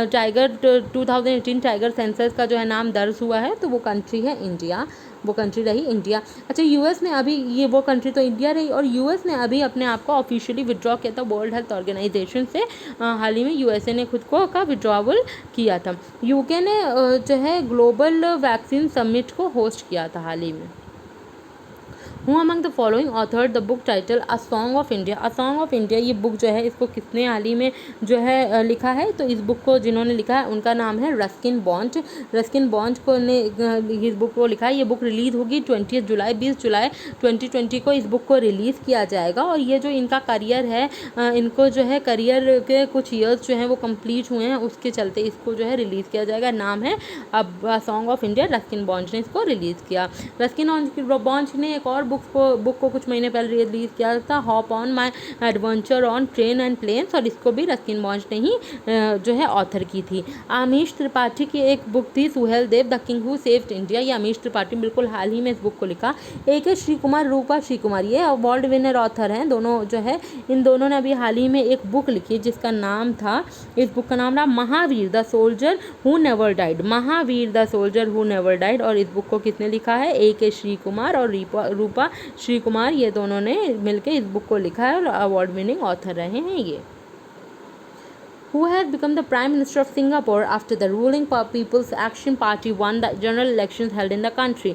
tiger 2018 tiger census का जो है नाम दर्ज हुआ है? तो वो कंट्री है इंडिया, वो कंट्री रही इंडिया। अच्छा, US ने अभी, ये वो कंट्री तो इंडिया रही, और US ने अभी अपने आप को ऑफिशियली विड्रॉ किया था वर्ल्ड हेल्थ ऑर्गेनाइजेशन से। हाल ही में USA ने खुद को का विड्रॉवल किया था। UK ने जो है ग्लोबल वैक्सीन समिट को होस्ट किया था हाल ही में। Who among the following authored the book title A Song of India? A Song of India ये बुक जो है इसको किसने हाल ही में जो है लिखा है? तो इस बुक को जिन्होंने लिखा है उनका नाम है रस्किन बॉन्ड। रस्किन बॉन्ड को ने इस बुक को लिखा है। ये बुक रिलीज़ होगी 20 जुलाई 20 जुलाई 2020 को इस बुक को रिलीज़ किया जाएगा। और ये जो इनका करियर है, इनको जो है करियर के कुछ ईयर्स जो हैं वो कंप्लीट हुए हैं, उसके चलते इसको जो है रिलीज़ किया जाएगा। नाम है अब song of India, Ruskin bond ने इसको रिलीज़ किया। रस्किन बॉन्ड ने एक और बुक बुक को कुछ महीने पहले रिलीज़ किया था, hop on my adventure on train and planes, और इसको भी रस्किन बॉन्ड ने ही जो है ऑथर की थी। अमीश त्रिपाठी की एक बुक थी Suheldev the king who saved India, ये अमीश त्रिपाठी बिल्कुल हाल ही में इस बुक को लिखा। एक है श्री कुमार, रूपा श्री कुमार, ये अवार्ड विनर ऑथर हैं दोनों जो है, इन दोनों ने अभी हाल ही में एक बुक लिखी जिसका नाम था, इस बुक का नाम था Mahavir the soldier who never died, Mahavir the soldier who never died. और इस बुक को किसने लिखा है? एक है श्री कुमार और रूपा श्री कुमार, ये दोनों ने मिलकर इस बुक को लिखा है और अवार्ड विनिंग ऑथर रहे हैं ये। Who has become the Prime Minister of Singapore after the ruling People's Action Party won the general elections held in the country?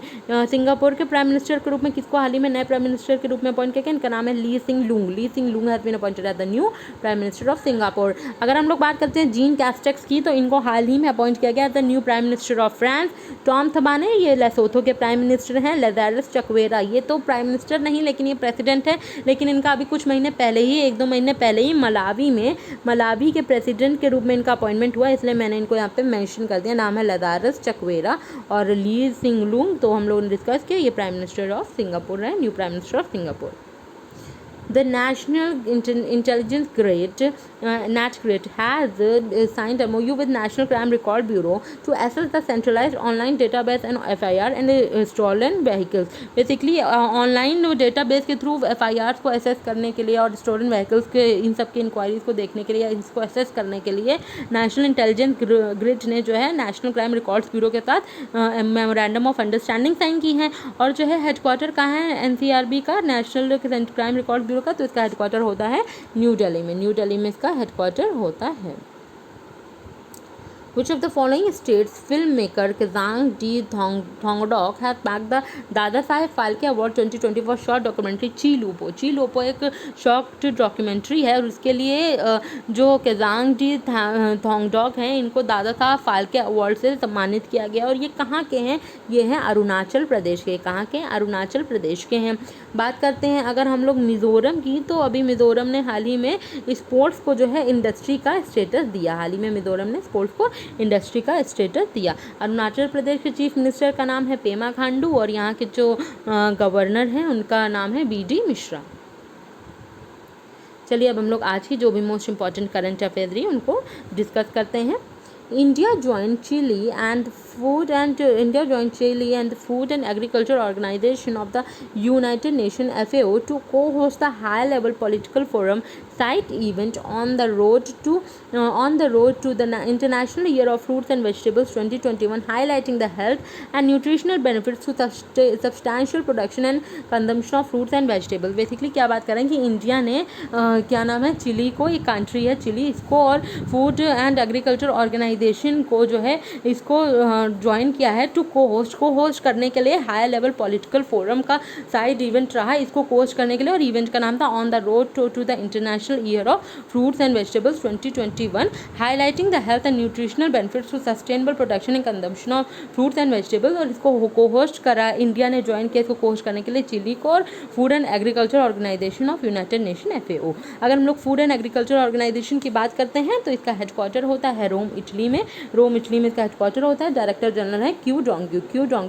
Singapore के प्राइम मिनिस्टर के रूप में किसको हाल ही में नए प्राइम मिनिस्टर के रूप में अपॉइंट किया गया? इनका नाम है Lee Hsien Loong. Lee Hsien Loong has been appointed as the new prime minister of Singapore. अगर हम लोग बात करते हैं जीन कैस्टेक्स की, तो इनको हाल ही में अपॉइंट किया गया as the new prime minister of France. Tom Thabane, ये लेसोथो के प्राइम मिनिस्टर हैं। लेजारस चकवेरा, ये तो प्राइम मिनिस्टर नहीं लेकिन ये प्रेसिडेंट है, लेकिन इनका अभी कुछ महीने पहले ही, 1-2 महीने पहले ही मलावी के प्रेसिडेंट के रूप में इनका अपॉइंटमेंट हुआ, इसलिए मैंने इनको यहाँ पे मेंशन कर दिया। नाम है लजारस चकवेरा और ली सिंग लूंग, तो हम लोगों ने डिस्कस किया, ये प्राइम मिनिस्टर ऑफ सिंगापुर है, new prime minister of Singapore. The National Intelligence Grade NatGrid has signed a MOU with National Crime Record Bureau to assess the centralized online database and FIR and stolen vehicles. Basically online database के through FIRs को assess करने के लिए और stolen vehicles के इन सब की inquiries को देखने के लिए, इसको असेस करने के लिए नेशनल इंटेलिजेंस ग्रिड ने जो है नेशनल क्राइम रिकॉर्ड्स ब्यूरो के साथ मेमोरेंडम ऑफ अंडरस्टैंडिंग साइन की है। और जो है हेडक्वार्टर कहाँ है NCRB का, नेशनल क्राइम रिकॉर्ड ब्यूरो का, तो इसका हेडक्वार्टर होता है न्यू दिल्ली में। न्यू दिल्ली में इसका हेडक्वार्टर होता है। Which of the following states filmmaker Kazang D. Thongdok has bagged the Dada Saheb Phalke Award 2020 for short documentary ची लूपो? ची लूपो एक शॉर्ट डॉक्यूमेंट्री है और उसके लिए जो केजांग डी थोंगडॉक हैं, इनको दादा साहब फाल्के अवार्ड से सम्मानित किया गया। और ये कहाँ के हैं? ये हैं अरुणाचल प्रदेश के। कहाँ के? अरुणाचल प्रदेश के हैं। बात करते हैं अगर हम लोग मिज़ोरम की, तो अभी मिज़ोरम ने हाल ही में स्पोर्ट्स को जो है इंडस्ट्री का स्टेटस दिया। हाल ही में मिज़ोरम ने स्पोर्ट्स को इंडस्ट्री का स्टेटस दिया। अरुणाचल प्रदेश के चीफ मिनिस्टर का नाम है पेमा खांडू और यहाँ के जो गवर्नर हैं उनका नाम है BD मिश्रा। चलिए अब हम लोग आज की जो भी मोस्ट इंपॉर्टेंट करंट अफेयर रही उनको डिस्कस करते हैं। India joined Chile and Food and Agriculture Organization of the United Nations FAO to co-host the high-level political forum site event on the road to the International Year of Fruits and Vegetables 2021, highlighting the health and nutritional benefits to substantial production and consumption of fruits and vegetables. Basically क्या बात करें कि India ने क्या नाम है, chilli को, एक कंट्री है चिली, इसको और फूड एंड एग्रीकल्चर ऑर्गेनाइजेशन को जो है इसको ज्वाइन किया है टू को होस्ट करने के लिए हाई लेवल पॉलिटिकल फोरम का साइड इवेंट रहा इसको होस्ट करने के लिए। और इवेंट का नाम था on the road to the international year of fruits and vegetables 2021, highlighting the health and nutritional benefits to sustainable production and consumption of fruits and vegetables. और इसको को होस्ट करा, इंडिया ने ज्वाइन किया इसको होस्ट करने के लिए चिली को और food and agriculture organisation of united nation FAO। अगर हम लोग फूड एंड एग्रीकल्चर ऑर्गेनाइजेशन की बात करते हैं तो इसका हेडक्वार्टर होता है रोम इटली में। रोम इटली में इसका हेडक्वार्टर होता है। डायरेक्टर जनरल है Qu Dongyu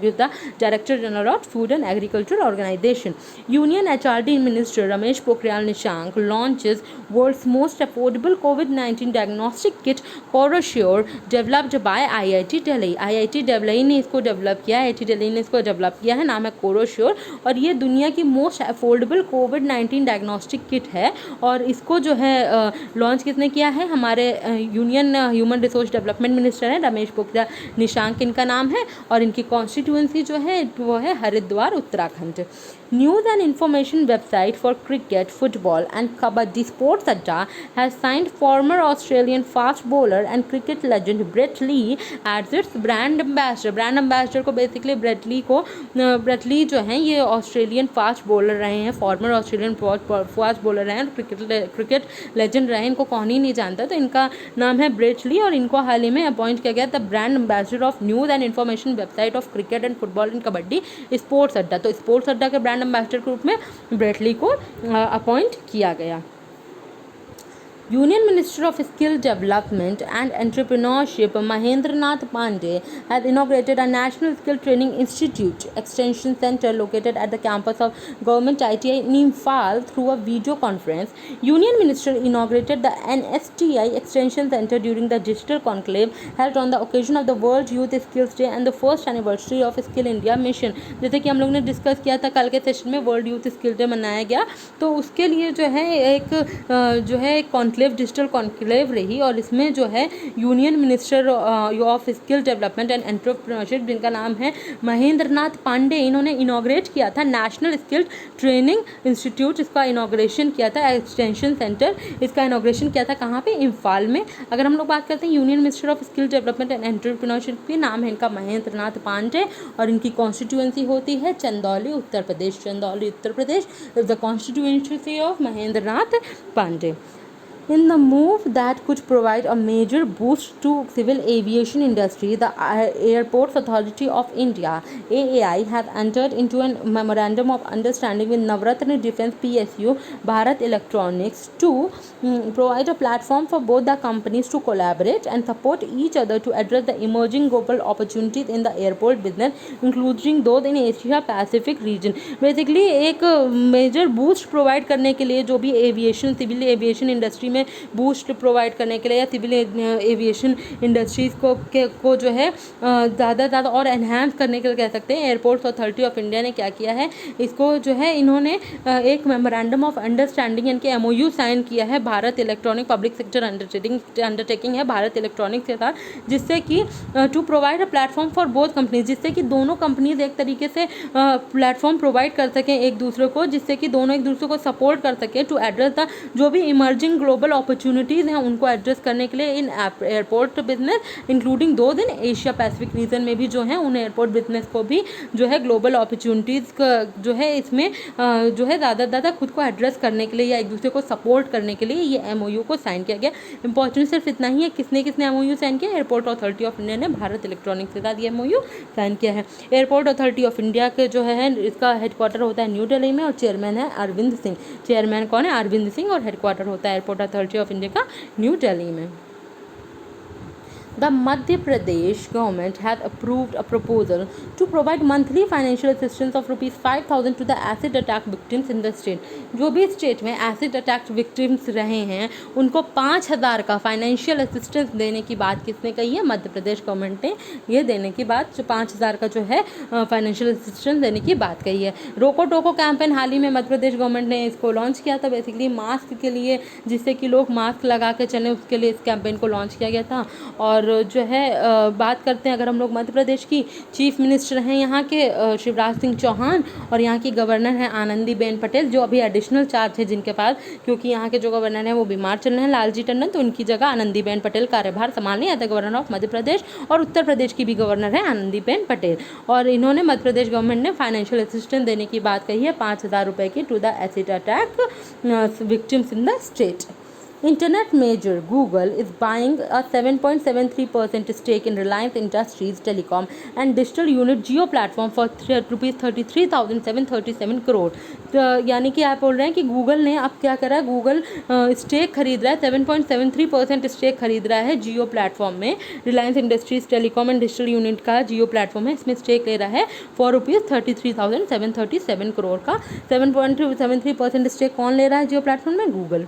is the director general of food and agriculture organisation. Union HRD minister Ramesh Pokhriyal Nishank launches world's most affordable कोविड-19 diagnostic kit Corosure developed by IIT Delhi. IIT Delhi ने इसको develop किया है, IIT दिल्ली ने इसको डेवलप किया है, नाम है कोरोश्योर। और ये दुनिया की मोस्ट अफोर्डेबल कोविड-19 डायग्नोस्टिक किट है। और इसको जो है लॉन्च किसने किया है? हमारे union human resource development minister हैं रमेश पोखरियाल निशंक इनका नाम है। और इनकी कॉन्स्टिट्यूएंसी जो है वो है Haridwar Uttarakhand. News and information website for cricket, football and kabaddi sports Adda has signed former Australian fast bowler and cricket legend Brett Lee as its brand ambassador. Brand ambassador को बेसिकली ब्रेट ली जो हैं ये ऑस्ट्रेलियन फास्ट बॉलर रहे हैं, farmer Australian fast bowler रहे हैं, cricket legend रहे हैं। इनको कौन ही नहीं जानता, तो इनका नाम है ब्रेट ली और इनको हाल ही में अपॉइंट किया गया था brand ambassador of news and information website of cricket and football and kabaddi sports अड्डा। तो स्पोर्ट्स अड्डा के ब्रांड एम्बेसडर के रूप में ब्रेट ली को अपॉइंट किया गया। Union Minister of Skill Development and Entrepreneurship Mahendra Nath Pandey has inaugurated a National Skill Training Institute Extension Center located at the campus of Government ITI Nimphal through a video conference. Union Minister inaugurated the NSTI Extension Center during the digital conclave held on the occasion of the World Youth Skills Day and the first anniversary of Skill India Mission. जैसे कि हम लोग ने discuss किया था कल के session में, वर्ल्ड यूथ स्किल डे मनाया गया, तो उसके लिए जो है एक कॉन्क्लेव, डिजिटल कॉन्क्लेव रही, और इसमें जो है union minister of skill development and entrepreneurship, जिनका नाम है महेंद्र नाथ पांडे, इन्होंने इनॉग्रेट किया था नेशनल स्किल ट्रेनिंग इंस्टीट्यूट, इसका इनॉग्रेशन किया था, एक्सटेंशन सेंटर, इसका इनॉग्रेशन किया था कहाँ पे, इम्फाल में। अगर हम लोग बात करते हैं union minister of skill development and entrepreneurship की, नाम है इनका महेंद्र नाथ पांडे, और इनकी कॉन्स्टिट्यूएंसी होती है Chandauli, Uttar Pradesh. Chandauli, Uttar Pradesh is the constituency of Mahendra Nath Pandey. In the move that could provide a major boost to civil aviation industry, the Airports Authority of India (AAI) has entered into a memorandum of understanding with Navratna Defence PSU Bharat Electronics to provide a platform for both the companies to collaborate and support each other to address the emerging global opportunities in the airport business, including those in Asia Pacific region. Basically एक major boost provide करने के लिए, जो भी aviation, civil aviation industry में boost provide करने के लिए, या सिविल एविएशन इंडस्ट्रीज़ को जो है ज़्यादा और एनहांस करने के लिए कह सकते हैं, एयरपोर्ट्स अथॉरिटी ऑफ इंडिया ने क्या किया है, इसको जो है इन्होंने एक मेमोरेंडम ऑफ अंडरस्टैंडिंग यानी कि MOU साइन किया है Bharat electronic public sector undertaking है भारत इलेक्ट्रॉनिक्स के साथ, जिससे कि to provide a platform for both companies, जिससे कि दोनों कंपनीज एक तरीके से प्लेटफॉर्म प्रोवाइड कर सकें एक दूसरे को, जिससे कि दोनों एक दूसरे को सपोर्ट कर सकें टू एड्रेस द जो भी इमर्जिंग ग्लोबल अपॉर्चुनिटीज़ हैं उनको एड्रेस करने के लिए इन एयरपोर्ट बिजनेस, इंक्लूडिंग दो इन एशिया पैसिफिक रीजन में भी जो है उन एयरपोर्ट बिजनेस को भी जो है ग्लोबल अपॉर्चुनिटीज़ जो है इसमें जो है ज़्यादा खुद को एड्रेस करने के लिए या एक दूसरे को सपोर्ट करने के लिए ये MOU को साइन किया गया। इंपॉर्टेंट सिर्फ इतना ही है, किसने MOU साइन किया, एयरपोर्ट अथॉरिटी ऑफ इंडिया ने भारत इलेक्ट्रॉनिक्स के साथ ये MOU साइन किया है। एयरपोर्ट अथॉरिटी ऑफ इंडिया के जो है इसका हेडक्वार्टर होता है न्यू दिल्ली में, और चेयरमैन है अरविंद सिंह। चेयरमैन कौन है, अरविंद सिंह, और हेडक्वार्टर होता है एयरपोर्ट अथॉरिटी ऑफ इंडिया का न्यू दिल्ली में। The Madhya Pradesh government has approved a proposal to provide monthly financial assistance of rupees 5,000 to the acid attack victims in the state. जो भी स्टेट में एसिड अटैक विक्टिम्स रहे हैं उनको 5,000 का financial assistance देने की बात किसने कही है, मध्य प्रदेश गवर्नमेंट ने ये देने की बात, जो 5,000 का जो है फाइनेंशियल असिस्टेंस देने की बात कही है। रोको टोको कैंपेन हाल ही में मध्य प्रदेश गवर्नमेंट ने इसको लॉन्च किया था, बेसिकली मास्क के लिए, जिससे कि लोग मास्क लगा के चलें, उसके लिए इस कैंपेन को लॉन्च किया गया था। और जो है बात करते हैं अगर हम लोग मध्य प्रदेश की, चीफ मिनिस्टर हैं यहाँ के शिवराज सिंह चौहान, और यहाँ की गवर्नर हैं आनंदीबेन पटेल, जो अभी एडिशनल चार्ज है जिनके पास, क्योंकि यहाँ के जो गवर्नर हैं वो बीमार चल रहे हैं लालजी टंडन, तो उनकी जगह आनंदीबेन पटेल कार्यभार संभालने आते गवर्नर ऑफ मध्य प्रदेश, और उत्तर प्रदेश की भी गवर्नर है आनंदीबेन पटेल। और इन्होंने मध्य प्रदेश गवर्नमेंट ने फाइनेंशियल असिस्टेंस देने की बात कही है 5,000 रुपये की to the acid attack victims in the state. Internet major Google is buying a 7.73% stake in Reliance Industries Telecom and Digital Unit Jio platform for rupees 33,737 crore। यानी कि आप बोल रहे हैं कि गूगल ने अब क्या करा है, गूगल स्टेक खरीद रहा है, 7.73% स्टेक खरीद रहा है जियो प्लेटफॉर्म में। Reliance industries telecom and digital unit का जियो प्लेटफॉर्म है, इसमें स्टेक ले रहा है फॉर रुपीज़ 33,737 करोड़ का। 7.73% स्टेक कौन ले रहा है जियो प्लेटफॉर्म में, Google.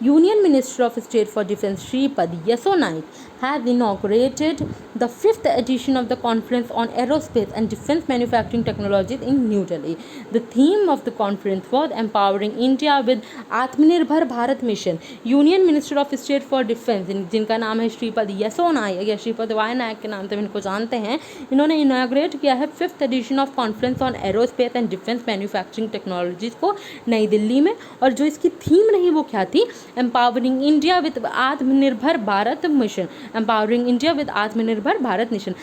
Union Minister of State for Defence Shripad Yesso Naik has inaugurated the 5th edition of the Conference on Aerospace and Defence Manufacturing Technologies in New Delhi. The theme of the conference was Empowering India with Atmanirbhar Bharat Mission. Union Minister of State for Defence, जिनका नाम है श्रीपद येसो नायक या Shripad Y नायक के नाम से इनको जानते हैं, इन्होंने इनाग्रेट किया है 5th edition of conference on aerospace and defence manufacturing technologies को नई दिल्ली में। और जो इसकी थीम रही वो क्या थी, एम्पावरिंग इंडिया विद आत्मनिर्भर Bharat mission. Empowering India with आत्मनिर्भर भारत मिशन,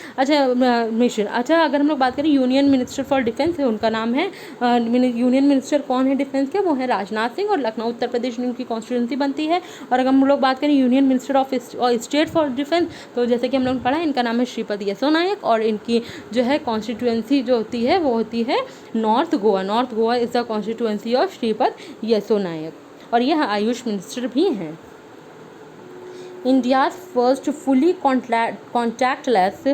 मिशन। अच्छा, अगर हम लोग बात करें यूनियन मिनिस्टर फॉर डिफेंस है, उनका नाम है यूनियन मिनिस्टर कौन है डिफेंस के, वो है राजनाथ सिंह, और लखनऊ उत्तर प्रदेश में उनकी कॉन्स्टिट्यूंसी बनती है। और अगर हम लोग बात करें union minister of state for defence, तो जैसे कि हम लोग पढ़ा, इनका नाम है श्रीपद येसो नायक, और इनकी जो है कॉन्स्टिट्यूंसी जो होती है वो होती है north Goa. North Goa is the constituency of Shripad Yesso Naik. और यह आयुष मिनिस्टर भी हैं। India's first fully contactless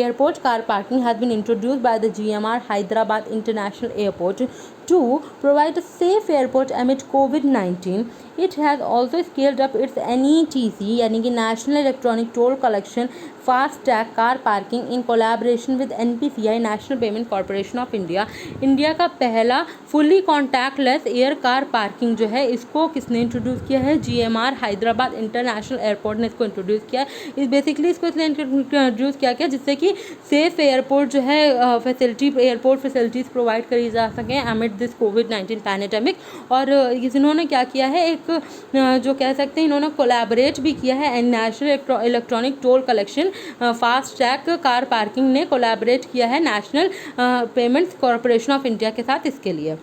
airport car parking has been introduced by the GMR Hyderabad International Airport to provide a safe airport amid COVID-19. It has also scaled up its NETC यानी कि National Electronic Toll Collection fast tag car parking in collaboration with NPCI national payment corporation of India. India का पहला fully contactless air car parking जो है इसको किसने introduce किया है? GMR हैदराबाद इंटरनेशनल एयरपोर्ट ने इसको इंट्रोड्यूस किया है। इस बेसिकली इसको इसलिए इंट्रोड्यूस किया गया जिससे कि सेफ एयरपोर्ट जो है एयरपोर्ट फैसिलिटीज़ प्रोवाइड करी जा सकें अमिड दिस कोविड-19 पैंडेमिक। और इन्होंने क्या किया है, एक जो कह सकते हैं इन्होंने कोलैबोरेट भी किया है national electronic toll collection fast track car parking ने कोलैबोरेट किया है national payments corporation of India के साथ इसके लिए।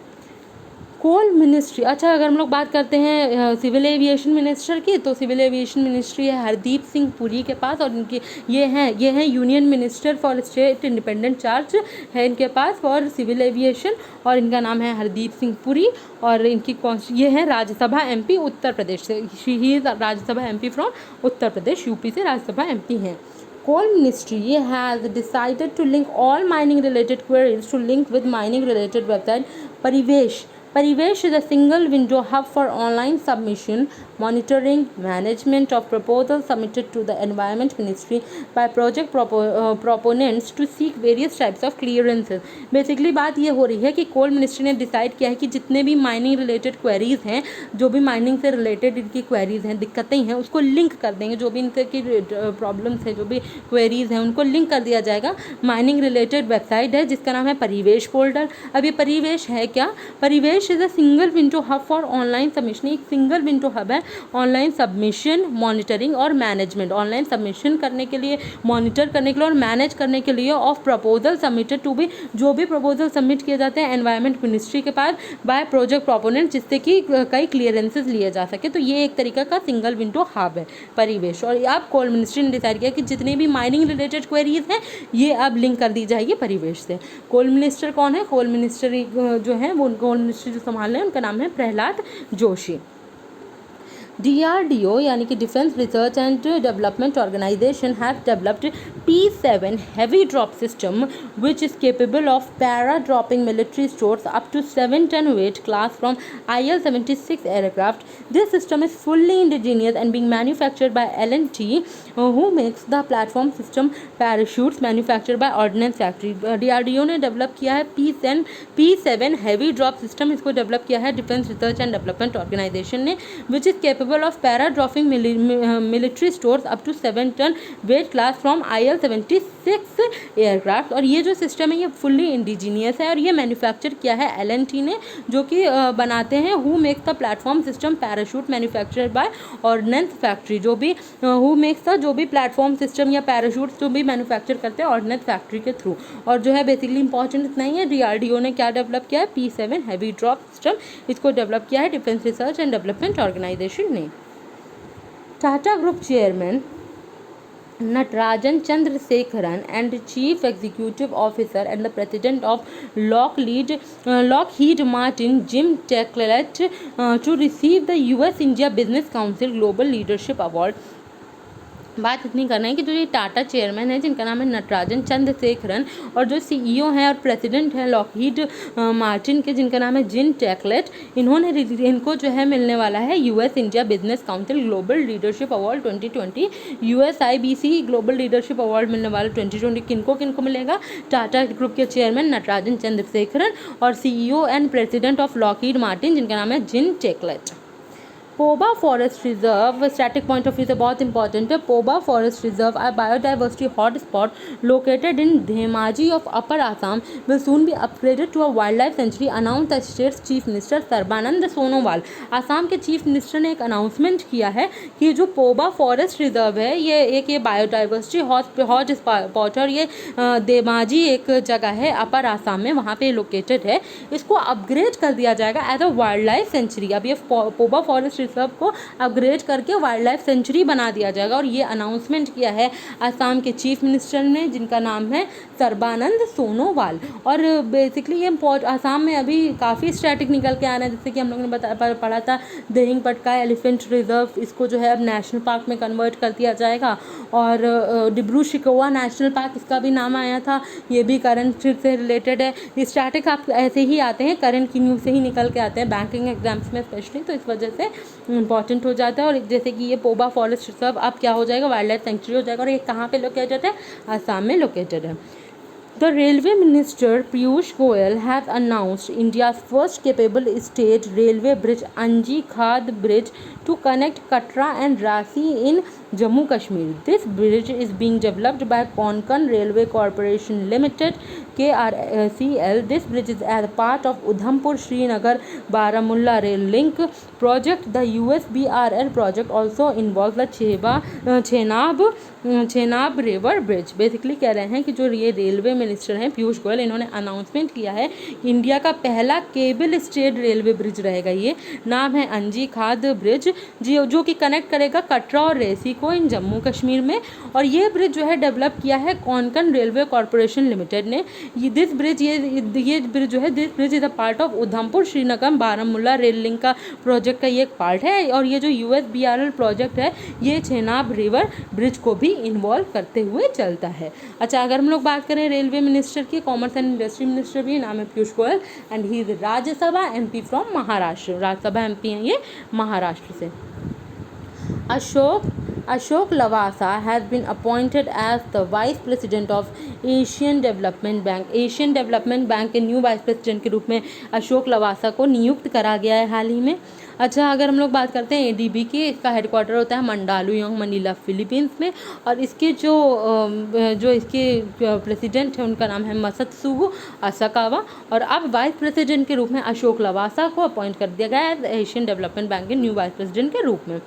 कोल मिनिस्ट्री, अच्छा अगर हम लोग बात करते हैं सिविल एविएशन मिनिस्टर की, तो सिविल एविएशन मिनिस्ट्री है हरदीप सिंह पुरी के पास, और इनकी ये हैं union minister for state independent charge है इनके पास फॉर सिविल एविएशन, और इनका नाम है हरदीप सिंह पुरी। और इनकी ये है राज्यसभा MP उत्तर प्रदेश से, he is Rajya Sabha MP from Uttar Pradesh, UP से राज्यसभा MP हैं। Coal Ministry has decided to link all mining related queries to link with mining related website Parivesh. Parivesh is a single window hub for online submission, monitoring, management of proposals submitted to the Environment Ministry by project proponents to seek various types of clearances. Basically बात ये हो रही है कि कोल ministry ने decide किया है कि जितने भी माइनिंग रिलेटेड क्वेरीज़ हैं, जो भी माइनिंग से रिलेटेड इनकी क्वेरीज़ हैं, दिक्कतें हैं, उसको लिंक कर देंगे। जो भी इनसे की प्रॉब्लम्स हैं, जो भी क्वेरीज़ हैं, उनको लिंक कर दिया जाएगा। माइनिंग रिलेटेड वेबसाइट है जिसका नाम है परिवेश पोर्टल। अब ये परिवेश है क्या? परिवेश is a single window hub for online submission. एक सिंगल विंडो हब है ऑनलाइन सबमिशन, मॉनिटरिंग और मैनेजमेंट। ऑनलाइन सबमिशन करने के लिए, मॉनिटर करने के लिए और मैनेज करने के लिए ऑफ प्रपोजल सबमिटेड टू भी, जो भी प्रपोजल सबमिट किए जाते हैं एनवायरनमेंट मिनिस्ट्री के पास बाय प्रोजेक्ट प्रोपोनेंट, जिससे कि कई क्लियरेंसेज लिए जा सके। तो ये एक तरीका का सिंगल विंडो हब है परिवेश। और अब कोल मिनिस्ट्री ने डिसाइड किया कि जितने भी माइनिंग रिलेटेड क्वेरीज हैं ये अब लिंक कर दी जाएगी परिवेश से। कोल मिनिस्टर कौन है? कोल मिनिस्टर जो है वो कोल मिनिस्ट्री जो संभाल रहे हैं उनका नाम है प्रहलाद जोशी। DRDO यानी कि defence research and development organisation has developed P7 heavy drop system which is capable of para dropping military stores up to 7 ton weight class from IL-76 aircraft. This system is fully indigenous and being manufactured by L&T who makes the platform system parachutes manufactured by Ordnance Factory. DRDO ने develop किया है P7 heavy drop system, इसको develop किया है defence research and development organisation ने, which is capable of para dropping military stores up to 7 ton weight class from IL-76 aircraft. और ये जो सिस्टम है ये फुल्ली इंडिजीनियस है और ये मैन्युफैक्चर किया है L&T ने, जो कि बनाते हैं who makes the platform system parachute manufactured by ordnance factory. जो भी हु मेक्स द जो भी प्लेटफॉर्म सिस्टम या पैराशूट जो भी मैन्युफैक्चर करते हैं ऑर्डिनेंस फैक्ट्री के थ्रू। और जो है बेसिकली इंपॉर्टेंट इतना ही है, DRDO ने क्या डेवलप किया है? P7 हैवी ड्रॉप सिस्टम, इसको डेवलप किया है defence research and development organisation ने। Tata group chairman Natarajan Chandrasekharan and Chief Executive Officer and the President of Lockheed Martin, Jim Taiclet, to receive the US-India Business Council Global Leadership Award। बात इतनी करना है कि जो ये टाटा चेयरमैन है जिनका नाम है नटराजन चंद्रशेखरन, और जो CEO हैं और प्रेसिडेंट हैं लॉकहीड मार्टिन के जिनका नाम है जिम टैकलेट, इनको जो है मिलने वाला है US India business council global leadership award 2020। USIBC global leadership award मिलने वाला 2020 किनको मिलेगा? टाटा ग्रुप के चेयरमैन नटराजन चंद्रशेखरन और CEO and president of Lockheed Martin जिनका नाम है Jim Taiclet. Poba forest reserve, static point of view से बहुत इंपॉर्टेंट है। Poba forest reserve a biodiversity hotspot located in Dhemaji of Upper Assam will soon be upgraded to a wildlife sanctuary, announced the state's chief minister Sarbananda Sonowal. Assam के chief minister ने एक announcement किया है कि जो पोबा फॉरेस्ट रिजर्व है ये बायोडाइवर्सिटी हॉट स्पॉट और ये धेमाजी एक जगह है अपर आसाम में, वहाँ पे लोकेटेड है। इसको अपग्रेड कर दिया जाएगा as a wild life sanctuary. अब ये पोबा फॉरेस्ट रिजर्व को अपग्रेड करके वाइल्ड लाइफ सेंचुरी बना दिया जाएगा। और ये अनाउंसमेंट किया है असम के चीफ मिनिस्टर ने, जिनका नाम है सर्बानंद सोनोवाल। और बेसिकली ये असम में अभी काफ़ी स्टैटिक निकल के आ रहे हैं, जैसे कि हम लोगों ने पढ़ा था दिहिंग पटकाई एलिफेंट रिजर्व, इसको जो है अब नेशनल पार्क में कन्वर्ट कर दिया जाएगा। और डिब्रू शिकोवा नेशनल पार्क, इसका भी नाम आया था, ये भी करंट से रिलेटेड है। स्टैटिक आप ऐसे ही आते हैं, करंट की न्यूज़ से ही निकल के आते हैं बैंकिंग एग्जाम्स में स्पेशली, तो इस वजह से इंपॉर्टेंट हो जाता है। और जैसे कि ये पोबा फॉरेस्ट रिजर्व अब क्या हो जाएगा, वाइल्ड लाइफ सेंचुरी हो जाएगा। और ये कहाँ पे लोकेटेड है, आसाम में लोकेटेड है। The Railway Minister Piyush Goyal has announced India's first capable state railway bridge, Anji Khad Bridge, to connect Katra and Rasi in Jammu Kashmir. This bridge is being developed by Konkan Railway Corporation Limited (KRCL). This bridge is as part of Udhampur Srinagar Baramulla Rail Link project. The USBRL project also involves the Chenab River Bridge। Basically कह रहे हैं कि जो ये railway minister हैं पीयूष गोयल, इन्होंने announcement किया है इंडिया का पहला केबल स्टेट रेलवे ब्रिज रहेगा। ये नाम है अंजी खाद ब्रिज, जो कि कनेक्ट करेगा कटरा और रेसी को इन जम्मू कश्मीर में। और ये ब्रिज जो है डेवलप किया है कोंकण रेलवे कॉरपोरेशन लिमिटेड ने। ये ब्रिज जो है this bridge is a part of Udhampur Srinagar Baramulla rail link का प्रोजेक्ट का ये एक पार्ट है। और ये जो USBRL प्रोजेक्ट है ये चेनाब रिवर ब्रिज को भी इन्वॉल्व करते हुए चलता है। अच्छा, अगर हम लोग बात करें रेलवे मिनिस्टर की, कॉमर्स एंड इंडस्ट्री मिनिस्टर भी नाम है Piyush Goyal, and he is Rajya Sabha MP from Maharashtra. Rajya Sabha MP हैं ये महाराष्ट्र से। Ashok Lavasa has been appointed as the Vice President of Asian Development Bank। Asian development bank के न्यू वाइस प्रेसिडेंट के रूप में अशोक लवासा को नियुक्त करा गया है हाल ही में। अच्छा, अगर हम लोग बात करते हैं ADB की, इसका हेडक्वार्टर होता है मंडालुयोंग मनीला फिलीपींस में। और इसके जो इसके प्रेसिडेंट हैं उनका नाम है मसत्सुगु असाकावा। और अब वाइस प्रेसिडेंट के रूप में अशोक लवासा को अपॉइंट कर दिया गया है एशियन डेवलपमेंट बैंक के न्यू वाइस प्रेसिडेंट के रूप में।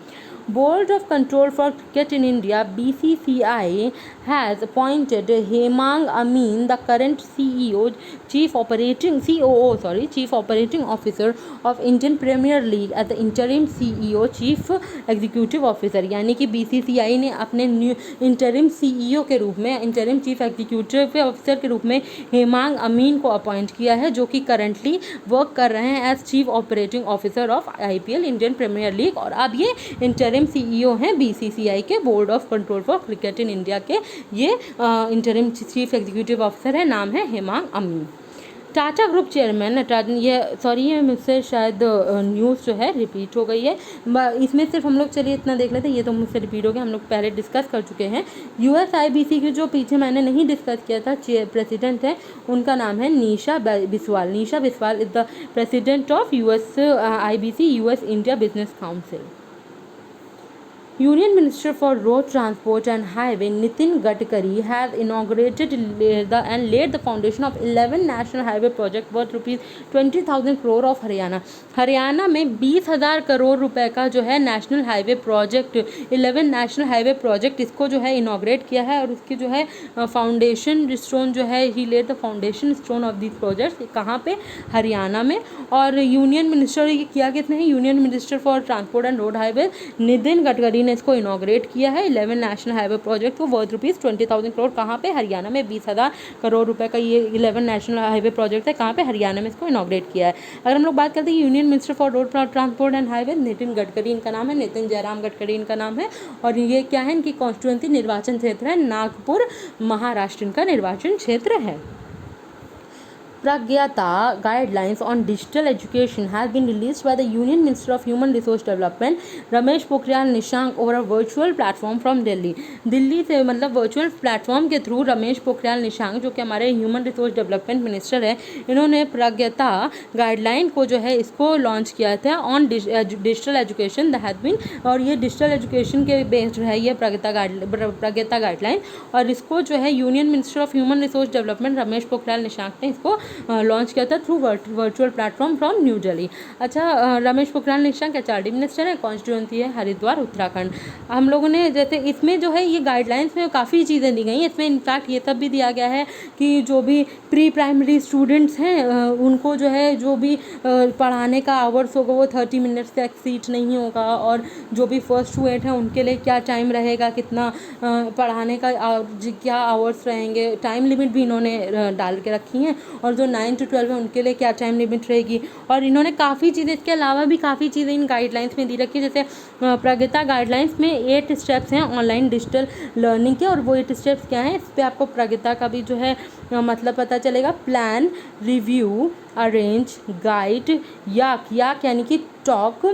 Board of Control for Cricket in India (BCCI) has appointed Hemang Amin, the current Chief Operating Officer of Indian Premier League, as the interim CEO Chief Executive Officer। यानी कि BCCI ने अपने interim CEO के रूप में, interim chief executive officer के रूप में हेमांग अमीन को अपॉइंट किया है, जो कि करंटली वर्क कर रहे हैं as chief operating officer of IPL Indian premier league. और अब ये इंटरिम CEO हैं BCCI के, board of control for cricket in India के ये इंटरिम चीफ एग्जीक्यूटिव ऑफिसर है, नाम है हेमांग अमीन। टाटा ग्रुप चेयरमैन, ये मुझसे शायद न्यूज़ जो है रिपीट हो गई है, इसमें सिर्फ हम लोग चलिए इतना देख लेते हैं, ये तो मुझसे रिपीट हो गया, हम लोग पहले डिस्कस कर चुके हैं। USIBC की जो पीछे मैंने नहीं डिस्कस किया था प्रेसिडेंट है, उनका नाम है Nisha Biswal. Nisha Biswal is the president of USIBC US India business council. Union Minister for Road Transport and Highway Nitin Gadkari has inaugurated and laid the foundation of 11 national highway projects worth ₹20,000 crore of Haryana. Haryana में 20,000 करोड़ रुपए का जो है national highway project, 11 national highway project, इसको जो है inaugurate किया है। और उसकी जो है फाउंडेशन स्टोन जो है, he laid the foundation stone of this project, कहाँ पे, हरियाणा में। और यूनियन मिनिस्टर ये किया किसने है, union minister for transport and road highway Nitin Gadkari ने इसको इनाग्रेट किया है। 11 नेशनल हाईवे प्रोजेक्ट को वर्थ ₹20,000 करोड़, कहाँ पे, हरियाणा में। 20,000 करोड़ रुपए का ये 11 नेशनल हाईवे प्रोजेक्ट है, कहाँ पे, हरियाणा में इसको इनाग्रेट किया है। अगर हम लोग बात करते हैं union minister for road transport and highway, Nitin Gadkari इनका नाम है, नितिन जयराम गडकरी इनका नाम है। और ये क्या है, इनकी कॉन्स्टिट्यूएंसी निर्वाचन क्षेत्र है नागपुर, महाराष्ट्र इनका निर्वाचन क्षेत्र है। Pragyata guidelines on digital education has been released by the Union Minister of Human Resource Development Ramesh Pokhriyal Nishank over a virtual platform from Delhi। Delhi से मतलब वर्चुअल प्लेटफॉर्म के थ्रू रमेश पोखरियाल निशंक, जो कि हमारे ह्यूमन रिसोर्स डेवलपमेंट मिनिस्टर है, इन्होंने प्रज्ञता guideline को जो है इसको लॉन्च किया था on digital education the has been. और ये डिजिटल एजुकेशन के बेस्ड है ये प्रज्ञता गाइडलाइन। और इसको जो है union minister of human resource development Ramesh Pokhriyal Nishank ने इसको लॉन्च किया था through virtual platform from new Delhi. अच्छा, रमेश पोखरियाल निशंक एचआरडी मिनिस्टर है, कॉन्स्टिट्यूंसी है हरिद्वार उत्तराखंड। हम लोगों ने जैसे इसमें जो है ये गाइडलाइंस में काफ़ी चीज़ें दी गई हैं। इसमें इनफैक्ट ये तब भी दिया गया है कि जो भी प्री प्राइमरी स्टूडेंट्स हैं उनको जो है जो भी पढ़ाने का आवर्स होगा वो 30 मिनट्स से एक्सीड नहीं होगा, और जो भी फर्स्ट टू 8 हैं उनके लिए क्या टाइम रहेगा, कितना पढ़ाने का क्या आवर्स रहेंगे, टाइम लिमिट भी इन्होंने डाल के रखी हैं, और जो 9 to 12 है उनके लिए क्या टाइम लिमिट रहेगी। और इन्होंने काफ़ी चीज़ें इसके अलावा भी काफ़ी चीज़ें इन गाइडलाइंस में दी रखी है। जैसे प्रगता गाइडलाइंस में 8 स्टेप्स हैं ऑनलाइन डिजिटल लर्निंग के, और वो 8 स्टेप्स क्या हैं इस पर आपको प्रगता का भी जो है मतलब पता चलेगा। प्लान, रिव्यू, अरेंज, गाइड, याक यानी कि टॉक,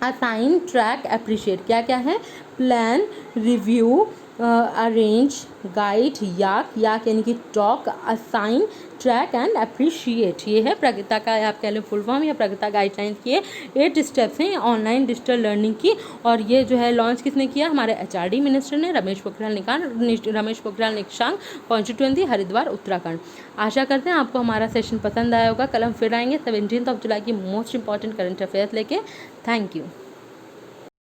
असाइन, ट्रैक, अप्रिशिएट। क्या क्या है? प्लान, रिव्यू, अरेंज, गाइड, याक यानी कि talk, assign, track and appreciate. ये है प्रगता का, आप कह लो फुल फॉर्म, या प्रगता गाइडलाइंस की 8 स्टेप्स हैं ऑनलाइन डिजिटल लर्निंग की। और ये जो है लॉन्च किसने किया? हमारे एचआरडी मिनिस्टर ने, रमेश पोखरियाल निशंक, कॉन्स्टिट्यूंसी हरिद्वार उत्तराखंड। आशा करते हैं आपको हमारा सेशन पसंद आया होगा। कल हम फिर आएंगे 17 जुलाई की मोस्ट इंपॉर्टेंट करंट अफेयर्स लेके। Thank you.